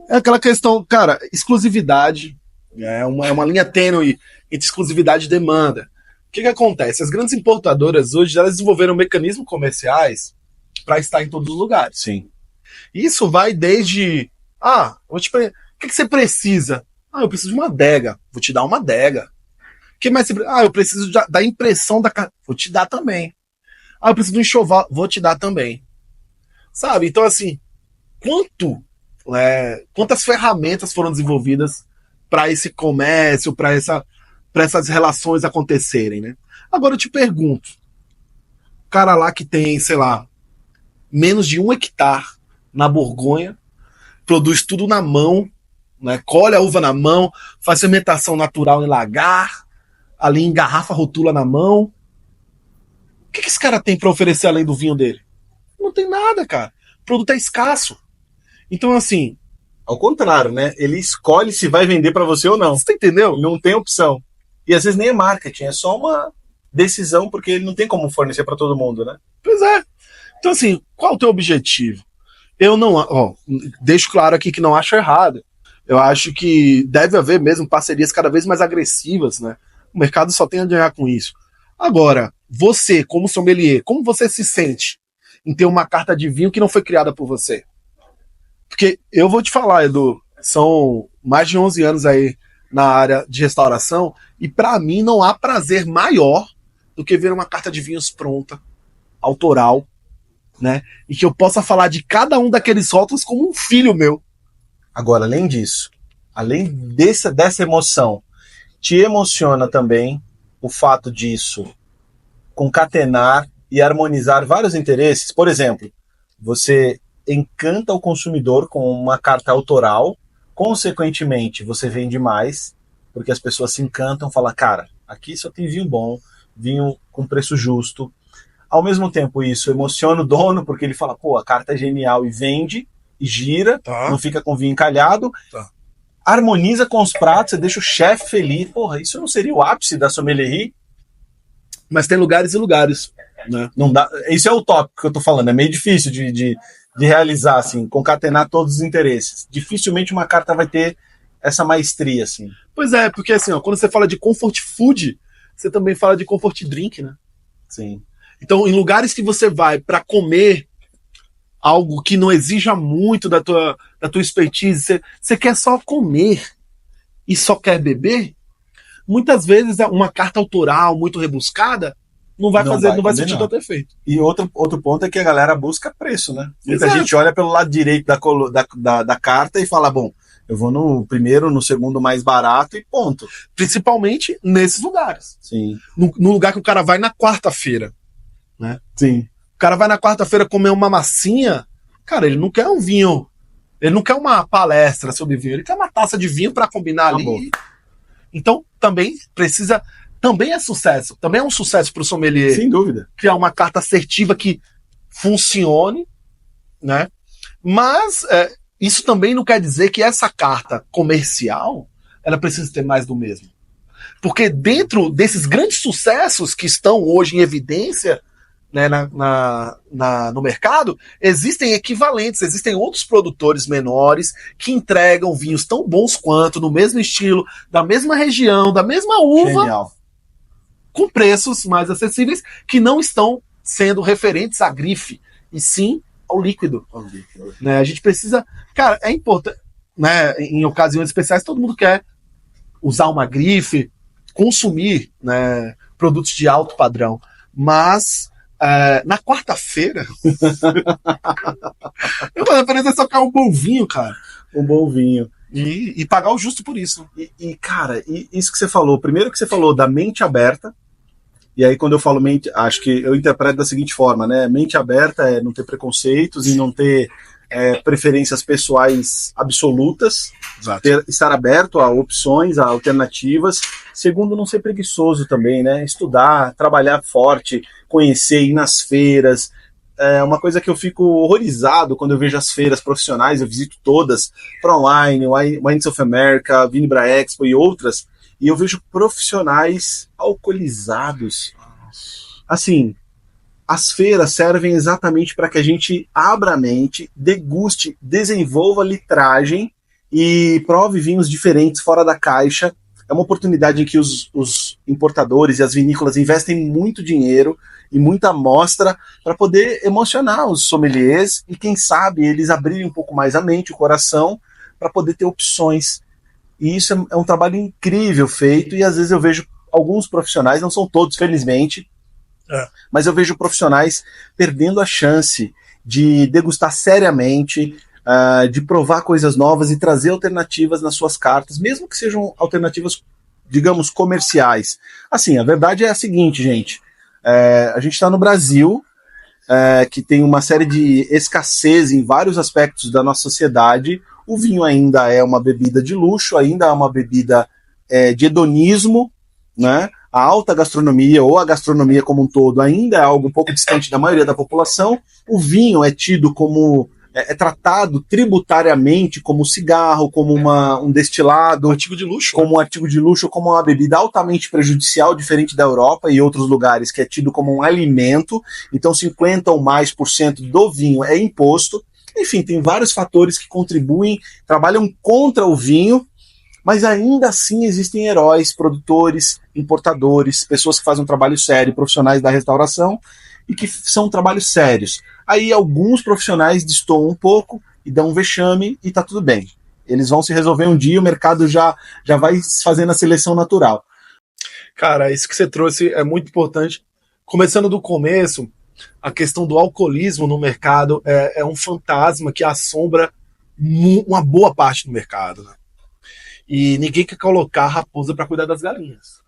É aquela questão, cara, exclusividade, é uma linha tênue entre exclusividade e demanda. O que acontece? As grandes importadoras hoje, elas desenvolveram mecanismos comerciais para estar em todos os lugares.
Sim.
Isso vai desde, o que você precisa? Eu preciso de uma adega, vou te dar uma adega. O que mais você precisa? Eu preciso da impressão da... Vou te dar também. Eu preciso de um enxoval, vou te dar também. Sabe? Então, assim, quantas ferramentas foram desenvolvidas para esse comércio, para essas relações acontecerem, né? Agora eu te pergunto, o cara lá que tem, sei lá, menos de 1 hectare na Borgonha, produz tudo na mão, né? Colhe a uva na mão, faz fermentação natural em lagar, ali engarrafa, rotula na mão. O que esse cara tem para oferecer além do vinho dele? Não tem nada, cara. O produto é escasso. Então, assim...
Ao contrário, né? Ele escolhe se vai vender para você ou não.
Você entendeu?
Não tem opção. E às vezes nem é marketing, é só uma decisão, porque ele não tem como fornecer para todo mundo, né?
Pois é. Então, assim, qual é o teu objetivo? Eu não... deixo claro aqui que não acho errado. Eu acho que deve haver mesmo parcerias cada vez mais agressivas, né? O mercado só tem a ganhar com isso. Agora, você, como sommelier, como você se sente em ter uma carta de vinho que não foi criada por você? Porque eu vou te falar, Edu, são mais de 11 anos aí na área de restauração, e para mim não há prazer maior do que ver uma carta de vinhos pronta, autoral, né? E que eu possa falar de cada um daqueles rótulos como um filho meu.
Agora, além disso, além dessa emoção, te emociona também o fato disso concatenar e harmonizar vários interesses? Por exemplo, você encanta o consumidor com uma carta autoral, consequentemente você vende mais, porque as pessoas se encantam, falam, cara, aqui só tem vinho bom, vinho com preço justo. Ao mesmo tempo, isso emociona o dono, porque ele fala, pô, a carta é genial e vende, e gira, não fica com vinho encalhado, harmoniza com os pratos, você deixa o chefe feliz. Porra, isso não seria o ápice da sommelierie?
Mas tem lugares e lugares, né?
Não dá, isso é o tópico que eu tô falando, é meio difícil de realizar, assim, concatenar todos os interesses. Dificilmente uma carta vai ter essa maestria, assim.
Pois é, porque assim, ó, quando você fala de comfort food, você também fala de comfort drink, né?
Sim.
Então, em lugares que você vai para comer algo que não exija muito da tua expertise, você quer só comer e só quer beber, muitas vezes uma carta autoral muito rebuscada não vai surtir tanto efeito.
E outro ponto é que a galera busca preço, né? Muita
Exato.
gente olha pelo lado direito da carta e fala, bom, eu vou no primeiro, no segundo mais barato e ponto.
Principalmente nesses lugares.
Sim.
No lugar que o cara vai na quarta-feira, né?
Sim.
O cara vai na quarta-feira comer uma massinha, cara, ele não quer um vinho, ele não quer uma palestra sobre vinho, ele quer uma taça de vinho para combinar ali. Então, também é sucesso, também é um sucesso para o sommelier.
Sem dúvida.
Criar uma carta assertiva que funcione, né? Mas isso também não quer dizer que essa carta comercial, ela precisa ter mais do mesmo. Porque dentro desses grandes sucessos que estão hoje em evidência, né, no mercado, existem equivalentes, existem outros produtores menores que entregam vinhos tão bons quanto, no mesmo estilo, da mesma região, da mesma uva,
Genial.
com preços mais acessíveis, que não estão sendo referentes à grife, e sim ao líquido. Né, a gente precisa... Cara, é importante, né, em ocasiões especiais, todo mundo quer usar uma grife, consumir, né, produtos de alto padrão, mas na quarta-feira eu apenas é só ficar um bom vinho, cara.
Um bom vinho.
E pagar o justo por isso.
Cara, isso que você falou, primeiro que você falou da mente aberta, e aí quando eu falo mente, acho que eu interpreto da seguinte forma, né? Mente aberta é não ter preconceitos e não ter preferências pessoais absolutas, estar aberto a opções, a alternativas. Segundo, não ser preguiçoso também, né? Estudar, trabalhar forte, conhecer, ir nas feiras. É uma coisa que eu fico horrorizado quando eu vejo as feiras profissionais, eu visito todas, ProWine, Wines of America, Vinibra Expo e outras, e eu vejo profissionais alcoolizados. Assim, as feiras servem exatamente para que a gente abra a mente, deguste, desenvolva litragem e prove vinhos diferentes fora da caixa. É uma oportunidade em que os importadores e as vinícolas investem muito dinheiro e muita amostra para poder emocionar os sommeliers e, quem sabe, eles abrirem um pouco mais a mente, o coração, para poder ter opções. E isso é um trabalho incrível feito, e às vezes eu vejo alguns profissionais, não são todos, felizmente, mas eu vejo profissionais perdendo a chance de degustar seriamente, de provar coisas novas e trazer alternativas nas suas cartas, mesmo que sejam alternativas, digamos, comerciais. Assim, a verdade é a seguinte, gente, a gente está no Brasil, que tem uma série de escassez em vários aspectos da nossa sociedade. O vinho ainda é uma bebida de luxo, ainda é uma bebida de hedonismo, né? A alta gastronomia, ou a gastronomia como um todo, ainda é algo um pouco distante da maioria da população. O vinho é tido como... é tratado tributariamente como cigarro, como um destilado,
artigo de luxo,
como um artigo de luxo, como uma bebida altamente prejudicial, diferente da Europa e outros lugares, que é tido como um alimento. Então 50% ou mais do vinho é imposto. Enfim, tem vários fatores que contribuem, trabalham contra o vinho, mas ainda assim existem heróis, produtores, importadores, pessoas que fazem um trabalho sério, profissionais da restauração, e que são trabalhos sérios. Aí alguns profissionais destoam um pouco e dão um vexame e tá tudo bem. Eles vão se resolver um dia, o mercado já vai fazendo a seleção natural.
Cara, isso que você trouxe é muito importante. Começando do começo, a questão do alcoolismo no mercado é um fantasma que assombra uma boa parte do mercado, né? E ninguém quer colocar a raposa para cuidar das galinhas.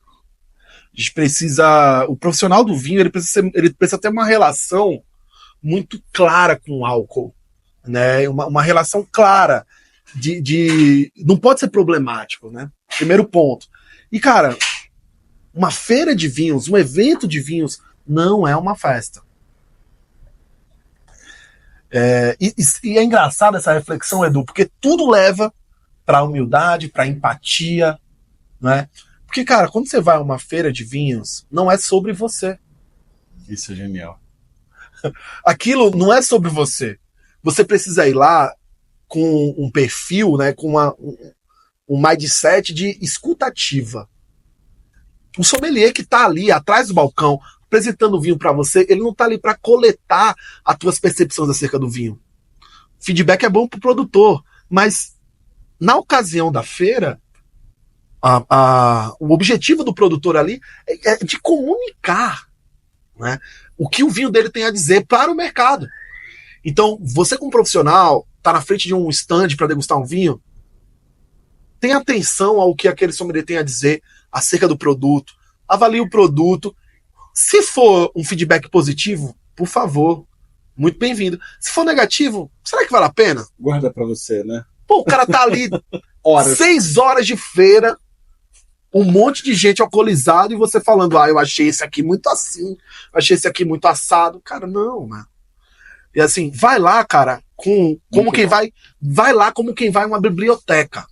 A gente precisa... O profissional do vinho, ele precisa ter uma relação muito clara com o álcool, né? Uma relação clara não pode ser problemático, né? Primeiro ponto. E, cara, uma feira de vinhos, um evento de vinhos, não é uma festa. E é engraçado essa reflexão, Edu, porque tudo leva para humildade, para empatia, né? Porque, cara, quando você vai a uma feira de vinhos, não é sobre você.
Isso é genial.
Aquilo não é sobre você. Você precisa ir lá com um perfil, né, com um mindset de escutativa. O sommelier que está ali atrás do balcão apresentando o vinho para você, ele não está ali para coletar as tuas percepções acerca do vinho. Feedback é bom para o produtor, mas na ocasião da feira, o objetivo do produtor ali é de comunicar, né, o que o vinho dele tem a dizer para o mercado. Então, você como profissional, está na frente de um stand para degustar um vinho, tenha atenção ao que aquele sommelier tem a dizer acerca do produto, avalie o produto. Se for um feedback positivo, por favor, muito bem-vindo. Se for negativo, será que vale a pena?
Guarda para você, né?
Pô, o cara tá ali 6 horas de feira, um monte de gente alcoolizada e você falando, eu achei esse aqui muito assim, eu achei esse aqui muito assado. Cara, não, né? E assim, vai lá, cara, vai lá como quem vai a uma biblioteca.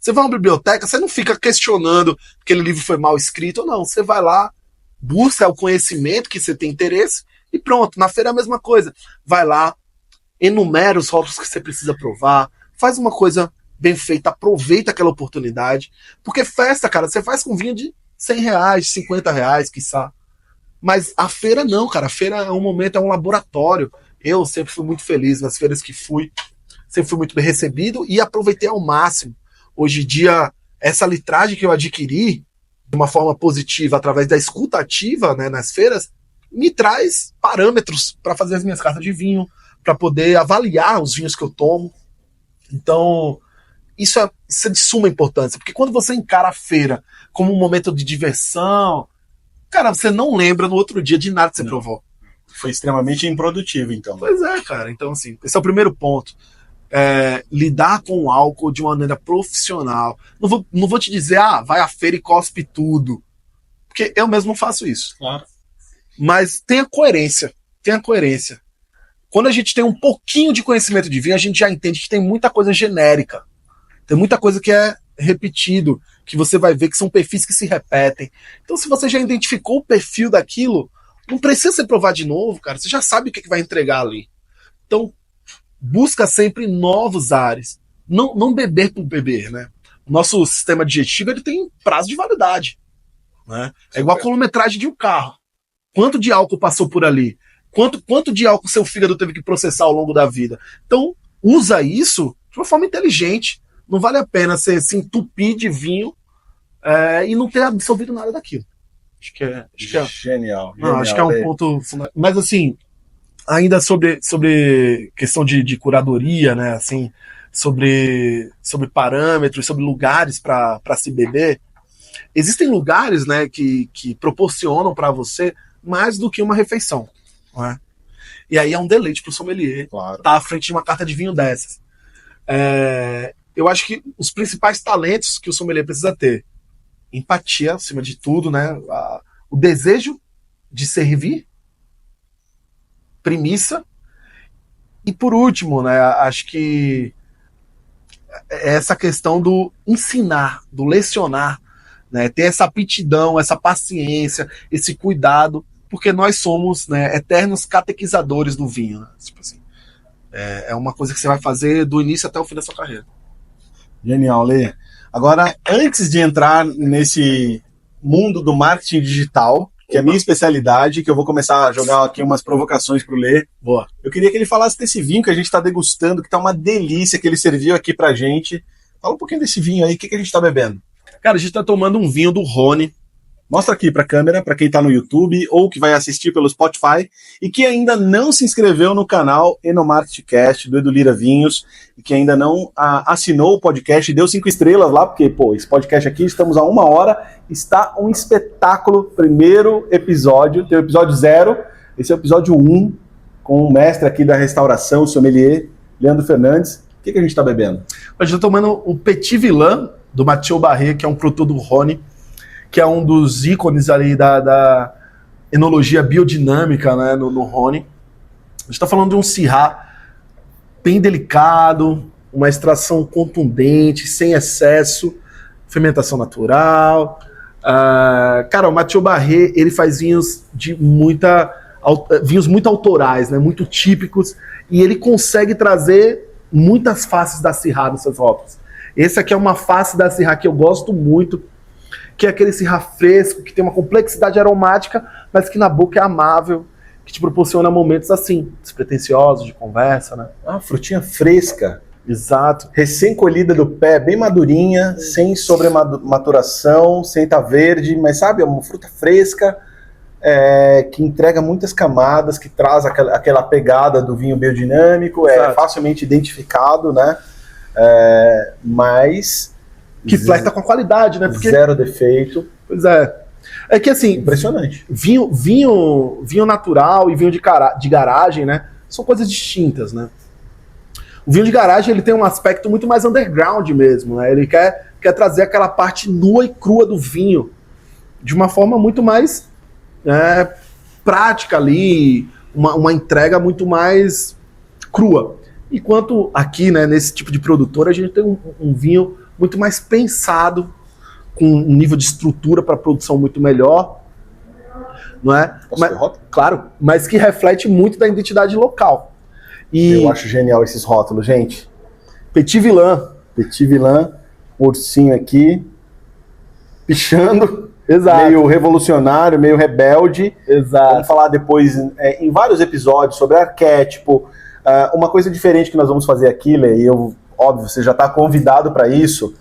Você vai a uma biblioteca, você não fica questionando que aquele livro foi mal escrito ou não. Você vai lá, busca o conhecimento que você tem interesse e pronto. Na feira é a mesma coisa. Vai lá, enumera os rótulos que você precisa provar, faz uma coisa bem feita, aproveita aquela oportunidade. Porque festa, cara, você faz com vinho de R$100, R$50, quiçá. Mas a feira não, cara. A feira é um momento, é um laboratório. Eu sempre fui muito feliz nas feiras que fui. Sempre fui muito bem recebido e aproveitei ao máximo. Hoje em dia, essa litragem que eu adquiri de uma forma positiva através da escuta ativa, né, nas feiras, me traz parâmetros para fazer as minhas cartas de vinho, para poder avaliar os vinhos que eu tomo. Então, isso é de suma importância, porque quando você encara a feira como um momento de diversão, cara, você não lembra no outro dia de nada que você provou.
Foi extremamente improdutivo, então.
Pois é, cara. Então, assim, esse é o primeiro ponto. Lidar com o álcool de uma maneira profissional. Não vou te dizer, vai à feira e cospe tudo. Porque eu mesmo não faço isso.
Claro.
Mas tenha coerência. Tenha coerência. Quando a gente tem um pouquinho de conhecimento de vinho, a gente já entende que tem muita coisa genérica. Tem muita coisa que é repetido, que você vai ver que são perfis que se repetem. Então, se você já identificou o perfil daquilo, não precisa você provar de novo, cara. Você já sabe o que vai entregar ali. Então, busca sempre novos ares. Não beber por beber, né? O nosso sistema digestivo ele tem prazo de validade. Né? É igual a quilometragem de um carro. Quanto de álcool passou por ali? Quanto de álcool seu fígado teve que processar ao longo da vida? Então, usa isso de uma forma inteligente. Não vale a pena você se entupir de vinho e não ter absorvido nada daquilo. Acho que é
genial.
Acho que é um ponto fundamental. Mas assim, ainda sobre questão de curadoria, né? Assim, sobre parâmetros, sobre lugares para se beber. Existem lugares, né, que proporcionam para você mais do que uma refeição. Não é? E aí é um deleite para o sommelier estar à frente de uma carta de vinho dessas. Eu acho que os principais talentos que o sommelier precisa ter: empatia, acima de tudo, né? O desejo de servir, premissa, e por último, né? Acho que essa questão do ensinar, do lecionar, né? Ter essa aptidão, essa paciência, esse cuidado, porque nós somos, né, eternos catequizadores do vinho. Né? Tipo assim, é uma coisa que você vai fazer do início até o fim da sua carreira.
Genial, Lê. Agora, antes de entrar nesse mundo do marketing digital, que é a minha especialidade, que eu vou começar a jogar aqui umas provocações pro Lê.
Boa.
Eu queria que ele falasse desse vinho que a gente está degustando, que tá uma delícia, que ele serviu aqui pra gente. Fala um pouquinho desse vinho aí, o que a gente tá bebendo?
Cara, a gente tá tomando um vinho do Rony.
Mostra aqui pra câmera, pra quem tá no YouTube ou que vai assistir pelo Spotify e que ainda não se inscreveu no canal Enomarketcast do Edu Lira Vinhos e que ainda não assinou o podcast e deu 5 estrelas lá, porque, esse podcast aqui, estamos a 1 hora, está um espetáculo. Primeiro episódio, tem o episódio 0, esse é o episódio 1, com o mestre aqui da restauração, o sommelier, Leandro Fernandes. O que a gente tá bebendo?
A gente tá tomando o Petit Villain, do Mathieu Barré, que é um produtor do Rony, que é um dos ícones ali da enologia biodinâmica, né, no Rony. gente está falando de um Syrah bem delicado, uma extração contundente, sem excesso, fermentação natural. Cara, o Mathieu Barré, ele faz vinhos vinhos muito autorais, né, muito típicos, e ele consegue trazer muitas faces da Syrah nos seus rótulos. Esse aqui é uma face da Syrah que eu gosto muito, que é aquele Syrah fresco, que tem uma complexidade aromática, mas que na boca é amável, que te proporciona momentos assim, despretensiosos, de conversa, né?
Frutinha fresca.
Exato.
Recém-colhida do pé, bem madurinha, sem sobrematuração, sem estar verde, mas sabe, é uma fruta fresca, que entrega muitas camadas, que traz aquela pegada do vinho biodinâmico,
Exato.
É facilmente identificado, né? Mas
que flerta com a qualidade, né?
Porque zero defeito.
Pois é. É que assim,
impressionante.
Vinho natural e vinho de garagem, né? São coisas distintas, né? O vinho de garagem, ele tem um aspecto muito mais underground mesmo, né? Ele quer trazer aquela parte nua e crua do vinho de uma forma muito mais prática ali, uma entrega muito mais crua. Enquanto aqui, né, nesse tipo de produtor, a gente tem um vinho muito mais pensado, com um nível de estrutura para produção muito melhor, não é? Claro, mas que reflete muito da identidade local. E
eu acho genial esses rótulos, gente.
Petit
Villain, ursinho aqui, pichando,
exato,
meio revolucionário, meio rebelde.
Exato.
Vamos falar depois, em vários episódios, sobre arquétipo. Uma coisa diferente que nós vamos fazer aqui, Lê, e óbvio, você já está convidado para isso,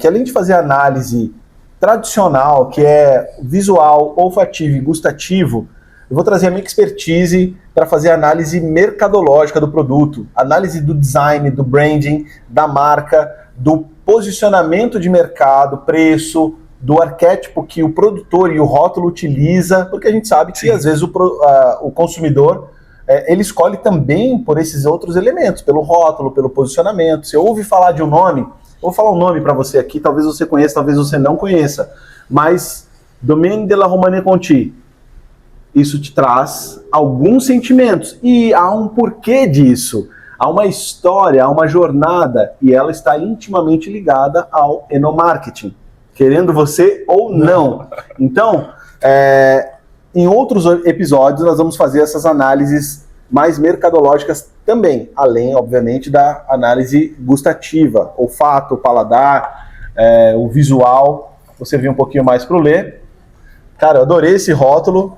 que além de fazer análise tradicional, que é visual, olfativo e gustativo, eu vou trazer a minha expertise para fazer análise mercadológica do produto, análise do design, do branding, da marca, do posicionamento de mercado, preço, do arquétipo que o produtor e o rótulo utiliza, porque a gente sabe que às vezes o consumidor ele escolhe também por esses outros elementos, pelo rótulo, pelo posicionamento. Se eu ouvir falar de um nome, eu vou falar um nome para você aqui, talvez você conheça, talvez você não conheça, mas Domaine de la Romanée Conti, isso te traz alguns sentimentos, e há um porquê disso, há uma história, há uma jornada, e ela está intimamente ligada ao enomarketing, querendo você ou não. Então, em outros episódios nós vamos fazer essas análises mais mercadológicas também, além, obviamente, da análise gustativa, olfato, paladar, o visual. Você viu um pouquinho mais para o Lê. Cara, eu adorei esse rótulo.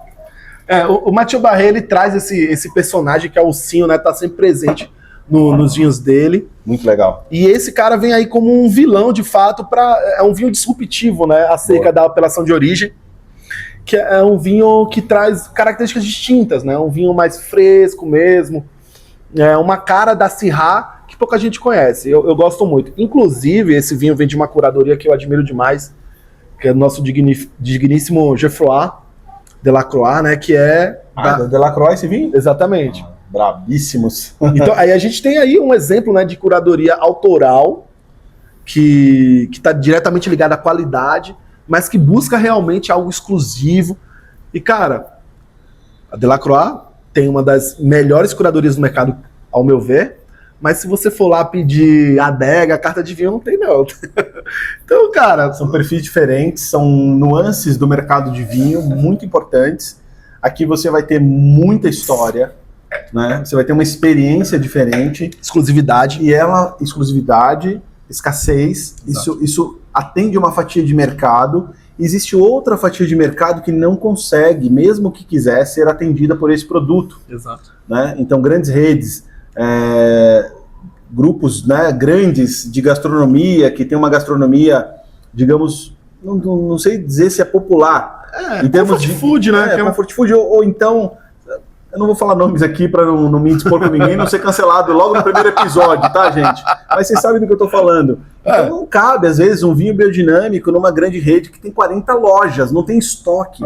O Mathieu Barré, ele traz esse personagem que é o ursinho, né? Tá sempre presente nos vinhos dele.
Muito legal.
E esse cara vem aí como um vilão, de fato, é um vinho disruptivo, né? Acerca da apelação de origem, que é um vinho que traz características distintas, né? Um vinho mais fresco mesmo, uma cara da Syrah que pouca gente conhece. Eu gosto muito. Inclusive, esse vinho vem de uma curadoria que eu admiro demais, que é o nosso digníssimo Geoffroy Delacroix, né? Que é...
Delacroix esse vinho?
Exatamente.
Brabíssimos.
Então, aí a gente tem aí um exemplo, né, de curadoria autoral que está diretamente ligado à qualidade, mas que busca realmente algo exclusivo. E, cara, a Delacroix tem uma das melhores curadorias do mercado, ao meu ver, mas se você for lá pedir adega, carta de vinho, não tem não. Então, cara...
São perfis diferentes, são nuances do mercado de vinho muito importantes. Aqui você vai ter muita história, né? Você vai ter uma experiência diferente.
Exclusividade.
Exclusividade, escassez, isso atende uma fatia de mercado. Existe outra fatia de mercado que não consegue, mesmo que quiser, ser atendida por esse produto.
Exato.
Né? Então, grandes redes, grupos, né, grandes de gastronomia, que tem uma gastronomia, digamos, não sei dizer se é popular.
Em termos de food, né?
Comfort food, ou então... Eu não vou falar nomes aqui para não me dispor com ninguém, não ser cancelado logo no primeiro episódio, tá, gente? Mas vocês sabem do que eu tô falando. Então não cabe, às vezes, um vinho biodinâmico numa grande rede que tem 40 lojas, não tem estoque.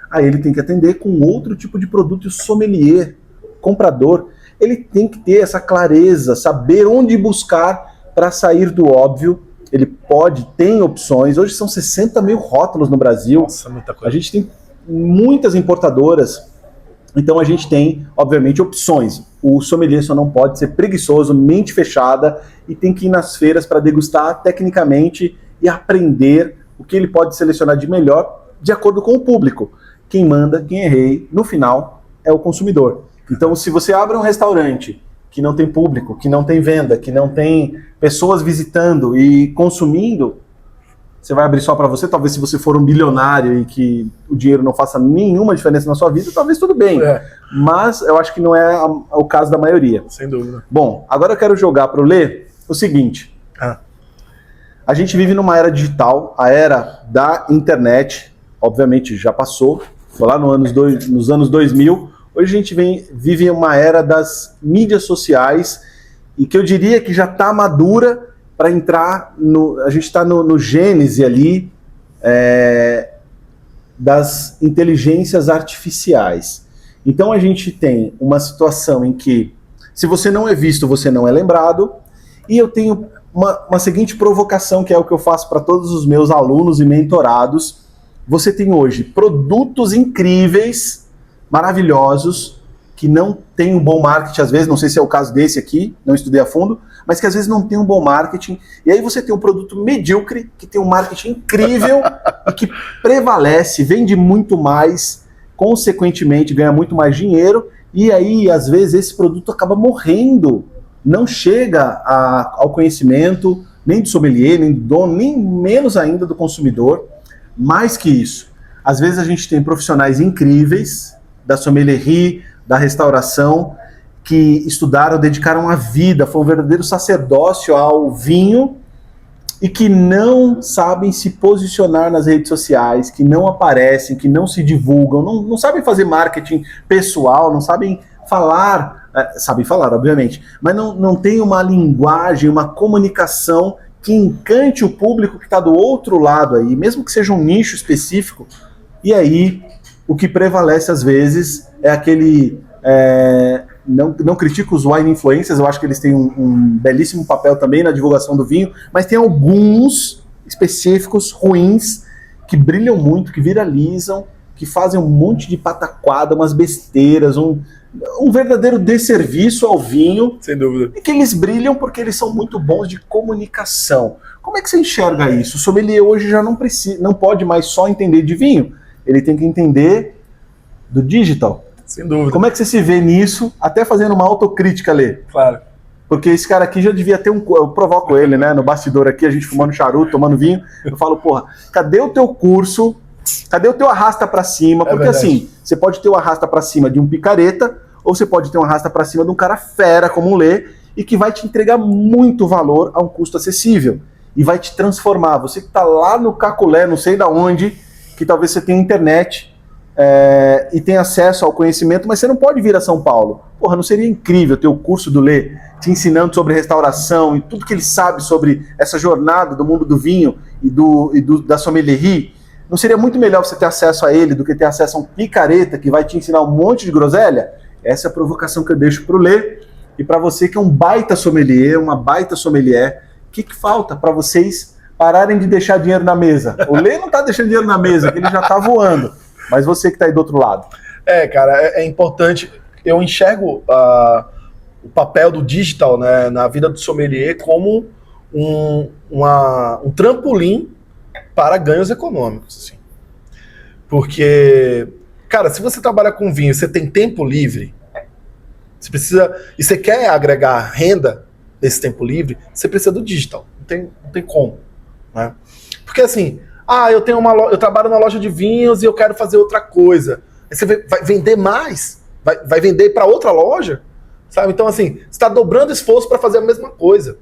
Aí ele tem que atender com outro tipo de produto, e o sommelier, comprador, ele tem que ter essa clareza, saber onde buscar para sair do óbvio. Ele tem opções. Hoje são 60 mil rótulos no Brasil.
Nossa, muita coisa.
A gente tem muitas importadoras Então a gente tem, obviamente, opções. O sommelier só não pode ser preguiçoso, mente fechada, e tem que ir nas feiras para degustar tecnicamente e aprender o que ele pode selecionar de melhor de acordo com o público. Quem manda, quem é rei, no final, é o consumidor. Então, se você abre um restaurante que não tem público, que não tem venda, que não tem pessoas visitando e consumindo, você vai abrir só para você. Talvez se você for um bilionário e que o dinheiro não faça nenhuma diferença na sua vida, talvez tudo bem. Mas eu acho que não é o caso da maioria.
Sem dúvida.
Bom, agora eu quero jogar para o Lê o seguinte. A gente vive numa era digital, a era da internet, obviamente já passou, foi lá nos anos 2000. Hoje a gente vive uma era das mídias sociais e que eu diria que já está madura para entrar no... A gente está no gênese ali das inteligências artificiais. Então a gente tem uma situação em que, se você não é visto, você não é lembrado. E eu tenho uma seguinte provocação, que é o que eu faço para todos os meus alunos e mentorados. Você tem hoje produtos incríveis, maravilhosos, que não tem um bom marketing, às vezes, não sei se é o caso desse aqui, não estudei a fundo, mas que às vezes não tem um bom marketing. E aí você tem um produto medíocre, que tem um marketing incrível e que prevalece, vende muito mais, consequentemente ganha muito mais dinheiro, e aí às vezes esse produto acaba morrendo, não chega ao conhecimento, nem do sommelier, nem do dono, nem menos ainda do consumidor. Mais que isso, às vezes a gente tem profissionais incríveis da sommelierie, da restauração, que estudaram, dedicaram a vida, foi um verdadeiro sacerdócio ao vinho, e que não sabem se posicionar nas redes sociais, que não aparecem, que não se divulgam, não sabem fazer marketing pessoal, não sabem falar, sabem falar, obviamente, mas não tem uma linguagem, uma comunicação que encante o público que está do outro lado aí, mesmo que seja um nicho específico. E aí, o que prevalece às vezes é aquele... Não critico os wine influencers, eu acho que eles têm um belíssimo papel também na divulgação do vinho, mas tem alguns específicos ruins que brilham muito, que viralizam, que fazem um monte de pataquada, umas besteiras, um verdadeiro desserviço ao vinho.
Sem dúvida.
E que eles brilham porque eles são muito bons de comunicação. Como é que você enxerga isso? O sommelier hoje já não pode mais só entender de vinho, ele tem que entender do digital.
Sem dúvida.
Como é que você se vê nisso, até fazendo uma autocrítica, Lê?
Claro.
Porque esse cara aqui já devia ter eu provoco ele, né, no bastidor aqui, a gente fumando charuto, tomando vinho, eu falo, porra, cadê o teu curso, cadê o teu arrasta pra cima? Porque assim, você pode ter o arrasta pra cima de um picareta, ou você pode ter um arrasta pra cima de um cara fera como um Lê, e que vai te entregar muito valor a um custo acessível, e vai te transformar. Você que tá lá no Caculé, não sei da onde, que talvez você tenha internet, e tem acesso ao conhecimento, mas você não pode vir a São Paulo. Porra, não seria incrível ter o curso do Lê te ensinando sobre restauração e tudo que ele sabe sobre essa jornada do mundo do vinho e da sommelierie? Não seria muito melhor você ter acesso a ele do que ter acesso a um picareta que vai te ensinar um monte de groselha? Essa é a provocação que eu deixo pro Lê e para você que é um baita sommelier, uma baita sommelier. O que falta para vocês pararem de deixar dinheiro na mesa? O Lê não tá deixando dinheiro na mesa, que ele já tá voando. Mas você que está aí do outro lado.
Cara, é importante. Eu enxergo o papel do digital, né, na vida do sommelier como um trampolim para ganhos econômicos. Assim. Porque, cara, se você trabalha com vinho, você tem tempo livre, você precisa, e você quer agregar renda nesse tempo livre, você precisa do digital. Não tem como. Né? Porque assim... eu trabalho na loja de vinhos e eu quero fazer outra coisa. Aí você vai vender mais? Vai vender para outra loja? Sabe? Então, assim, você está dobrando esforço para fazer a mesma coisa.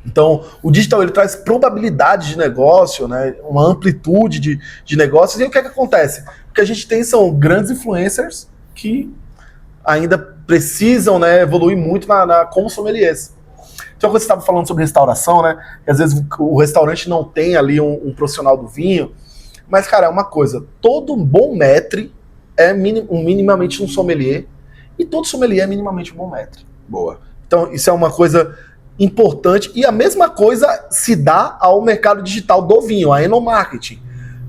Então, o digital ele traz probabilidade de negócio, né? Uma amplitude de negócios. E o que é que acontece? O que a gente tem são grandes influencers que ainda precisam, né, evoluir muito como sommeliers. Então, quando você estava falando sobre restauração, né? Às vezes o restaurante não tem ali um profissional do vinho. Mas, cara, é uma coisa. Todo bom maître é minimamente um sommelier. E todo sommelier é minimamente um bom maître.
Boa.
Então, isso é uma coisa importante. E a mesma coisa se dá ao mercado digital do vinho, a enomarketing.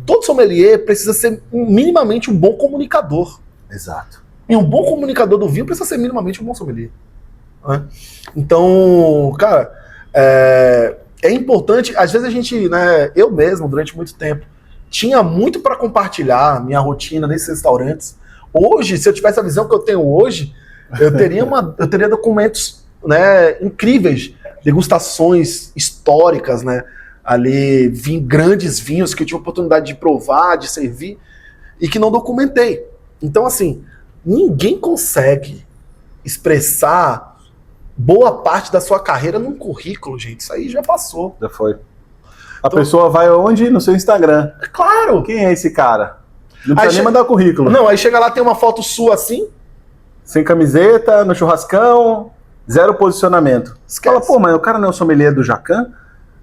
Todo sommelier precisa ser minimamente um bom comunicador.
Exato.
E um bom comunicador do vinho precisa ser minimamente um bom sommelier. Né? Então, cara, é importante, às vezes a gente, né, eu mesmo, durante muito tempo, tinha muito para compartilhar minha rotina nesses restaurantes. Hoje, se eu tivesse a visão que eu tenho hoje, eu teria documentos, né, incríveis, degustações históricas, né, ali, grandes vinhos que eu tive a oportunidade de provar, de servir, e que não documentei. Então, assim, ninguém consegue expressar boa parte da sua carreira num currículo, gente. Isso aí já passou.
Já foi. A pessoa vai onde? No seu Instagram.
Claro!
Quem é esse cara? Não precisa nem mandar o currículo.
Não, aí chega lá, tem uma foto sua assim.
Sem camiseta, no churrascão, zero posicionamento. Você fala, pô, mas o cara não é o sommelier do Jacan?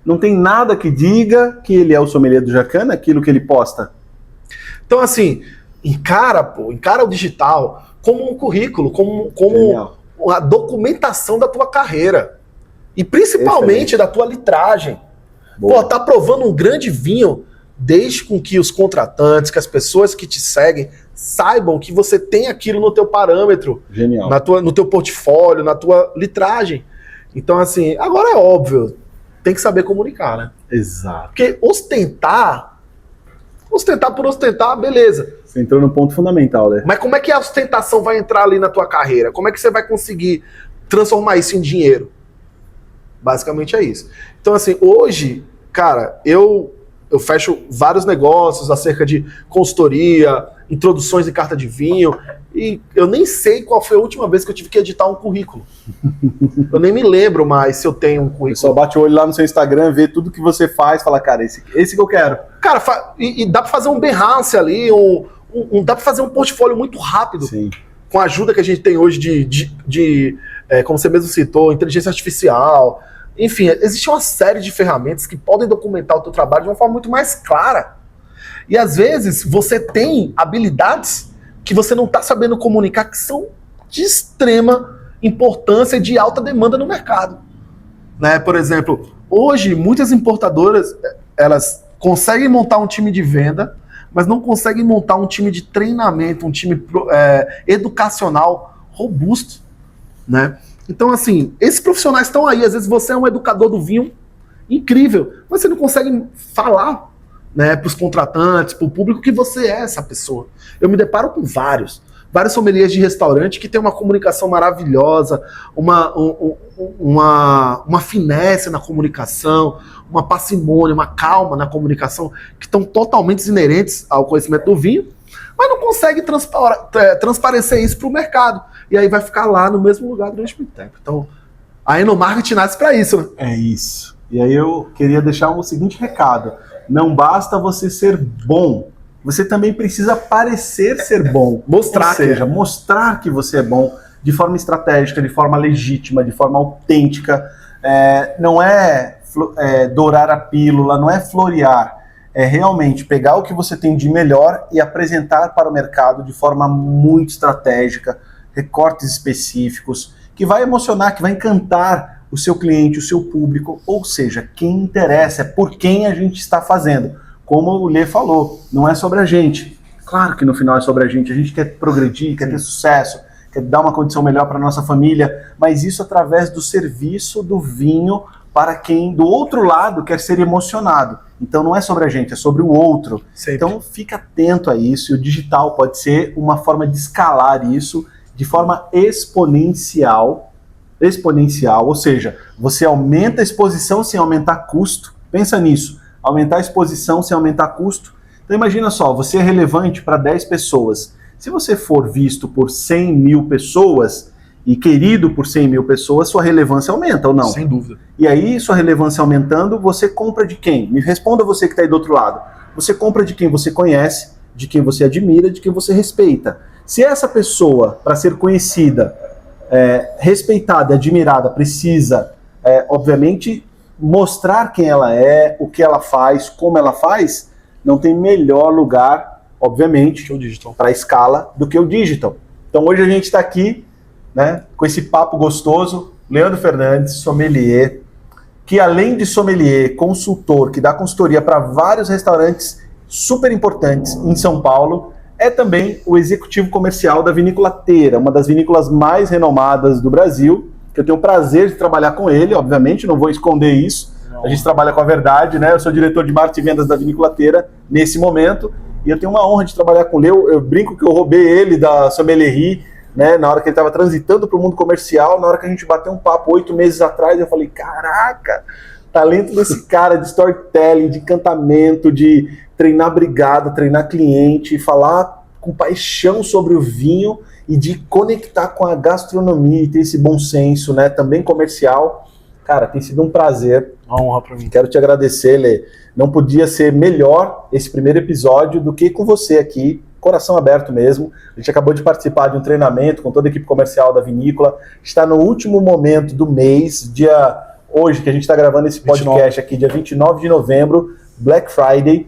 Não tem nada que diga que ele é o sommelier do Jacan naquilo que ele posta.
Então, assim, encara o digital como um currículo, como a documentação da tua carreira. E principalmente da tua litragem. Boa. Pô, tá provando um grande vinho, deixe com que os contratantes, que as pessoas que te seguem, saibam que você tem aquilo no teu parâmetro.
Genial.
No teu portfólio, na tua litragem. Então, assim, agora é óbvio, tem que saber comunicar, né?
Exato.
Porque ostentar por ostentar, beleza.
Você entrou no ponto fundamental, né?
Mas como é que a ostentação vai entrar ali na tua carreira? Como é que você vai conseguir transformar isso em dinheiro? Basicamente é isso. Então, assim, hoje, cara, eu fecho vários negócios acerca de consultoria, introduções em carta de vinho, e eu nem sei qual foi a última vez que eu tive que editar um currículo. Eu nem me lembro mais se eu tenho um currículo.
Só bate o olho lá no seu Instagram, vê tudo que você faz, fala, cara, esse que eu quero. Cara,
e dá pra fazer um Behance ali, dá pra fazer um portfólio muito rápido.
Sim.
Com a ajuda que a gente tem hoje como você mesmo citou, inteligência artificial. Enfim, existe uma série de ferramentas que podem documentar o teu trabalho de uma forma muito mais clara. E às vezes você tem habilidades que você não está sabendo comunicar, que são de extrema importância e de alta demanda no mercado. Né? Por exemplo, hoje muitas importadoras, elas conseguem montar um time de venda, mas não conseguem montar um time de treinamento, um time educacional robusto. Né? Então, assim, esses profissionais estão aí. Às vezes você é um educador do vinho incrível, mas você não consegue falar, né, para os contratantes, para o público, que você é essa pessoa. Eu me deparo com vários sommeliers de restaurante que tem uma comunicação maravilhosa, uma finesse na comunicação, uma parcimônia, uma calma na comunicação, que estão totalmente inerentes ao conhecimento do vinho, mas não consegue transparecer isso para o mercado. E aí vai ficar lá no mesmo lugar durante muito tempo. Então, a Enomarketing nasce para isso, né?
É isso. E aí eu queria deixar o seguinte recado. Não basta você ser bom, você também precisa parecer ser bom.
Mostrar.
Ou seja, mostrar que você é bom de forma estratégica, de forma legítima, de forma autêntica. Não é dourar a pílula, não é florear. É realmente pegar o que você tem de melhor e apresentar para o mercado de forma muito estratégica, recortes específicos, que vai emocionar, que vai encantar o seu cliente, o seu público, ou seja, quem interessa, é por quem a gente está fazendo. Como o Lê falou, não é sobre a gente. Claro que no final é sobre a gente quer progredir, quer ter sucesso, quer dar uma condição melhor para a nossa família, mas isso através do serviço do vinho para quem do outro lado quer ser emocionado. Então não é sobre a gente, é sobre o outro.
Sempre.
Então fica atento a isso, e o digital pode ser uma forma de escalar isso de forma exponencial, ou seja, você aumenta a exposição sem aumentar custo. Pensa nisso, aumentar a exposição sem aumentar custo. Então imagina só, você é relevante para 10 pessoas. Se você for visto por 100 mil pessoas e querido por 100 mil pessoas, sua relevância aumenta ou não?
Sem dúvida.
E aí, sua relevância aumentando, você compra de quem? Me responda você que está aí do outro lado. Você compra de quem você conhece, de quem você admira, de quem você respeita. Se essa pessoa, para ser conhecida, respeitada e admirada, precisa, obviamente, mostrar quem ela é, o que ela faz, como ela faz, não tem melhor lugar, obviamente, para a escala do que o digital. Então hoje a gente está aqui, né, com esse papo gostoso, Leandro Fernandes, sommelier, que além de sommelier, consultor, que dá consultoria para vários restaurantes super importantes em São Paulo, é também o executivo comercial da Vinícola Teira, uma das vinícolas mais renomadas do Brasil, que eu tenho o prazer de trabalhar com ele, obviamente, não vou esconder isso. A gente trabalha com a verdade, né? Eu sou diretor de marketing e vendas da Vinícola Teira nesse momento, e eu tenho uma honra de trabalhar com ele. Eu brinco que eu roubei ele da Sommelierie, né? Na hora que ele estava transitando para o mundo comercial, na hora que a gente bateu um papo 8 meses atrás, eu falei, caraca, talento desse cara de storytelling, de encantamento, de treinar brigada, treinar cliente, falar com paixão sobre o vinho e de conectar com a gastronomia e ter esse bom senso, né? Também comercial. Cara, tem sido um prazer.
Uma honra para mim.
Quero te agradecer, Lê. Não podia ser melhor esse primeiro episódio do que com você aqui, coração aberto mesmo. A gente acabou de participar de um treinamento com toda a equipe comercial da vinícola. Está no último momento do mês, hoje que a gente está gravando esse podcast aqui, dia 29 de novembro, Black Friday.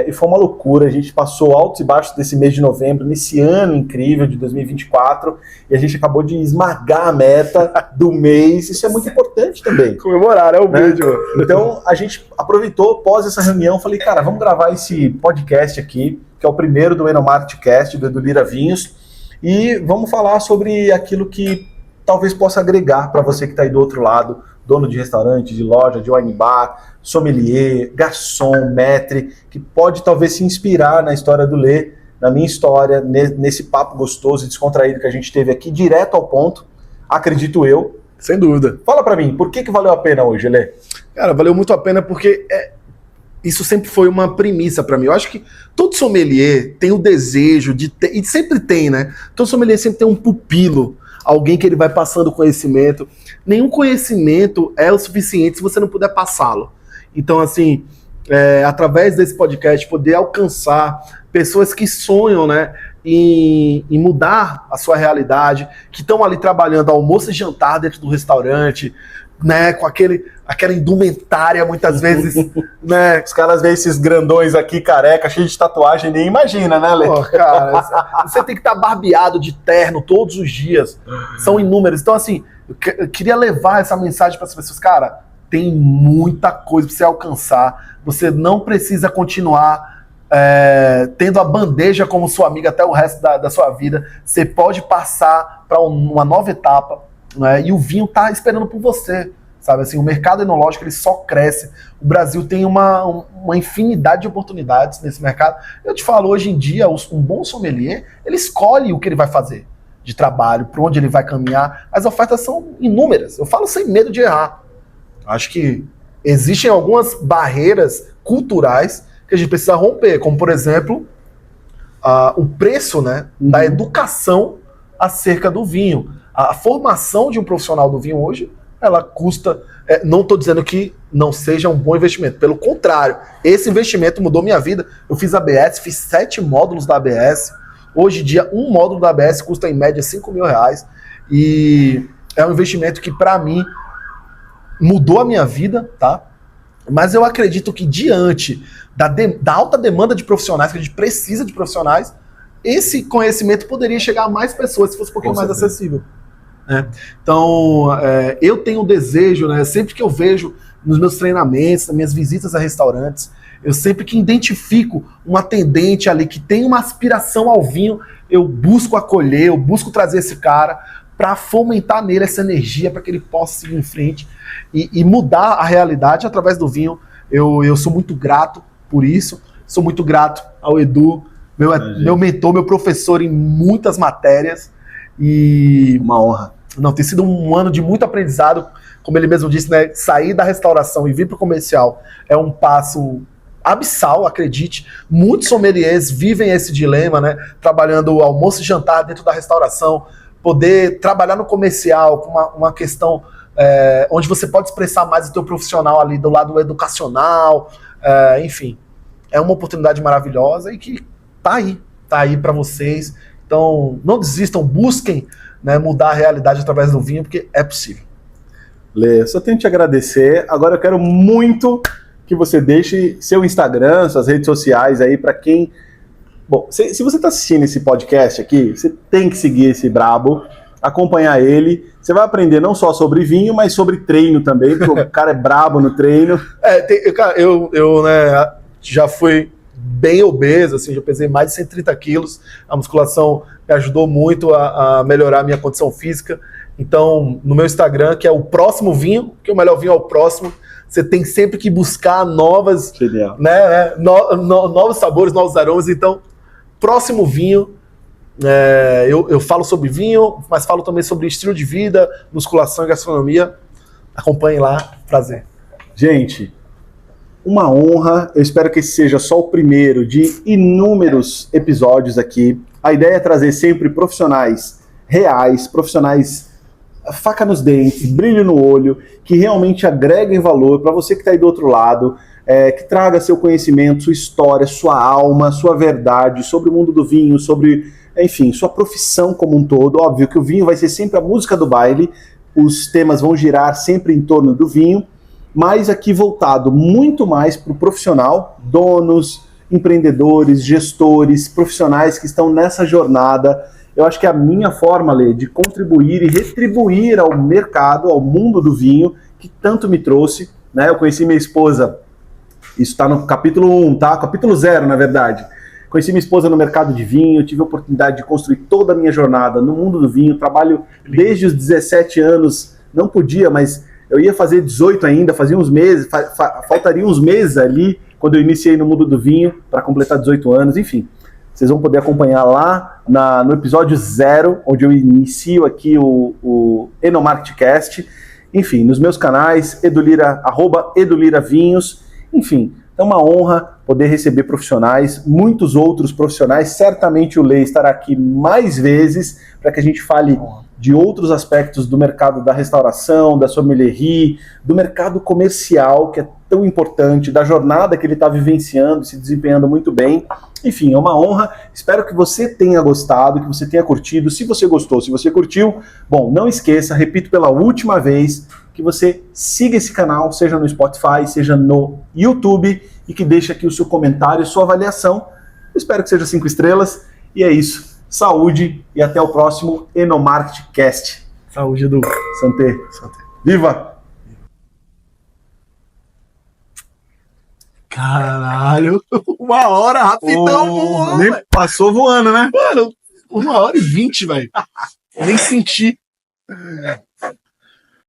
E foi uma loucura, a gente passou altos e baixos desse mês de novembro, nesse ano incrível de 2024, e a gente acabou de esmagar a meta do mês. Isso é muito importante também.
Comemorar, é o vídeo.
Então, a gente aproveitou, após essa reunião, falei, cara, vamos gravar esse podcast aqui, que é o primeiro do EnoMarketCast, do Edu Lira Vinhos, e vamos falar sobre aquilo que talvez possa agregar para você que está aí do outro lado, dono de restaurante, de loja, de wine bar, sommelier, garçom, maître, que pode talvez se inspirar na história do Lê, na minha história, nesse papo gostoso e descontraído que a gente teve aqui, direto ao ponto, acredito eu.
Sem dúvida.
Fala pra mim, por que valeu a pena hoje, Lê?
Cara, valeu muito a pena porque isso sempre foi uma premissa pra mim. Eu acho que todo sommelier tem o desejo de ter, e sempre tem, né? Todo sommelier sempre tem um pupilo, alguém que ele vai passando conhecimento. Nenhum conhecimento é o suficiente se você não puder passá-lo. Então, assim, através desse podcast, poder alcançar pessoas que sonham, né, em mudar a sua realidade, que estão ali trabalhando almoço e jantar dentro do restaurante, né, com aquela indumentária, muitas vezes, né?
Os caras veem esses grandões aqui, careca, cheio de tatuagem, nem imagina, né, Lê?
Pô, cara, você tem que estar barbeado de terno todos os dias. São inúmeros. Então, assim, eu queria levar essa mensagem para as pessoas. Cara, tem muita coisa para você alcançar. Você não precisa continuar tendo a bandeja como sua amiga até o resto da sua vida. Você pode passar para uma nova etapa, né? E o vinho tá esperando por você, sabe? Assim, o mercado enológico ele só cresce. O Brasil tem uma infinidade de oportunidades nesse mercado. Eu te falo, hoje em dia, um bom sommelier, ele escolhe o que ele vai fazer de trabalho, para onde ele vai caminhar. As ofertas são inúmeras. Eu falo sem medo de errar. Acho que existem algumas barreiras culturais que a gente precisa romper, como, por exemplo, o preço, né, da educação acerca do vinho. A formação de um profissional do vinho hoje, ela custa... não estou dizendo que não seja um bom investimento. Pelo contrário, esse investimento mudou minha vida. Eu fiz ABS, fiz 7 módulos da ABS. Hoje em dia, um módulo da ABS custa em média R$5.000. E é um investimento que, para mim, mudou a minha vida, tá? Mas eu acredito que, diante da alta demanda de profissionais, que a gente precisa de profissionais, esse conhecimento poderia chegar a mais pessoas se fosse um pouquinho mais acessível. Então, eu tenho um desejo, né? Sempre que eu vejo nos meus treinamentos, nas minhas visitas a restaurantes, eu sempre que identifico um atendente ali que tem uma aspiração ao vinho, eu busco acolher, eu busco trazer esse cara para fomentar nele essa energia, para que ele possa seguir em frente e mudar a realidade através do vinho. Eu sou muito grato por isso, sou muito grato ao Edu, meu mentor, meu professor em muitas matérias. E
uma honra.
Não, tem sido um ano de muito aprendizado, como ele mesmo disse, né? Sair da restauração e vir para o comercial é um passo abissal, acredite. Muitos sommeliers vivem esse dilema, né? Trabalhando almoço e jantar dentro da restauração, poder trabalhar no comercial com uma questão onde você pode expressar mais o teu profissional ali do lado educacional, enfim. É uma oportunidade maravilhosa e que tá aí para vocês. Então, não desistam, busquem, né, mudar a realidade através do vinho, porque é possível.
Lê, só tenho que te agradecer. Agora eu quero muito que você deixe seu Instagram, suas redes sociais aí para quem... Bom, se você está assistindo esse podcast aqui, você tem que seguir esse brabo, acompanhar ele. Você vai aprender não só sobre vinho, mas sobre treino também, porque o cara é brabo no treino.
Eu né, já fui bem obeso, assim, já pesei mais de 130 quilos. A musculação me ajudou muito a melhorar a minha condição física. Então, no meu Instagram, que é o Próximo Vinho, que o melhor vinho é o próximo, você tem sempre que buscar novas, novos sabores, novos aromas. Então, Próximo Vinho, eu falo sobre vinho, mas falo também sobre estilo de vida, musculação e gastronomia. Acompanhe lá, prazer.
Gente, uma honra. Eu espero que esse seja só o primeiro de inúmeros episódios aqui. A ideia é trazer sempre profissionais reais, profissionais faca nos dentes, brilho no olho, que realmente agreguem valor para você que está aí do outro lado, que traga seu conhecimento, sua história, sua alma, sua verdade sobre o mundo do vinho, sobre, enfim, sua profissão como um todo. Óbvio que o vinho vai ser sempre a música do baile, os temas vão girar sempre em torno do vinho, mas aqui voltado muito mais para o profissional, donos, empreendedores, gestores, profissionais que estão nessa jornada. Eu acho que é a minha forma, Lê, de contribuir e retribuir ao mercado, ao mundo do vinho, que tanto me trouxe, né? Eu conheci minha esposa, isso está no capítulo 1, tá? Capítulo 0, na verdade. Conheci minha esposa no mercado de vinho, tive a oportunidade de construir toda a minha jornada no mundo do vinho, trabalho desde os 17 anos, não podia, mas eu ia fazer 18 ainda, fazia uns meses, faltariam uns meses ali, quando eu iniciei no mundo do vinho, para completar 18 anos, enfim. Vocês vão poder acompanhar lá no episódio 0, onde eu inicio aqui o Enomarketcast. Enfim, nos meus canais, Edulira, @EduliraVinhos. Enfim, é uma honra poder receber profissionais, muitos outros profissionais. Certamente o Lê estará aqui mais vezes para que a gente fale de outros aspectos do mercado da restauração, da sommelierie, do mercado comercial, que é tão importante, da jornada que ele está vivenciando, se desempenhando muito bem. Enfim, é uma honra. Espero que você tenha gostado, que você tenha curtido. Se você gostou, se você curtiu, bom, não esqueça, repito pela última vez, que você siga esse canal, seja no Spotify, seja no YouTube, e que deixe aqui o seu comentário, sua avaliação. Eu espero que seja 5 estrelas. E é isso. Saúde e até o próximo Enomarketcast.
Saúde, Edu.
Santé. Viva!
Caralho, 1 hora, rapidão,
nem passou voando, né?
Mano, 1h20, velho. Nem senti.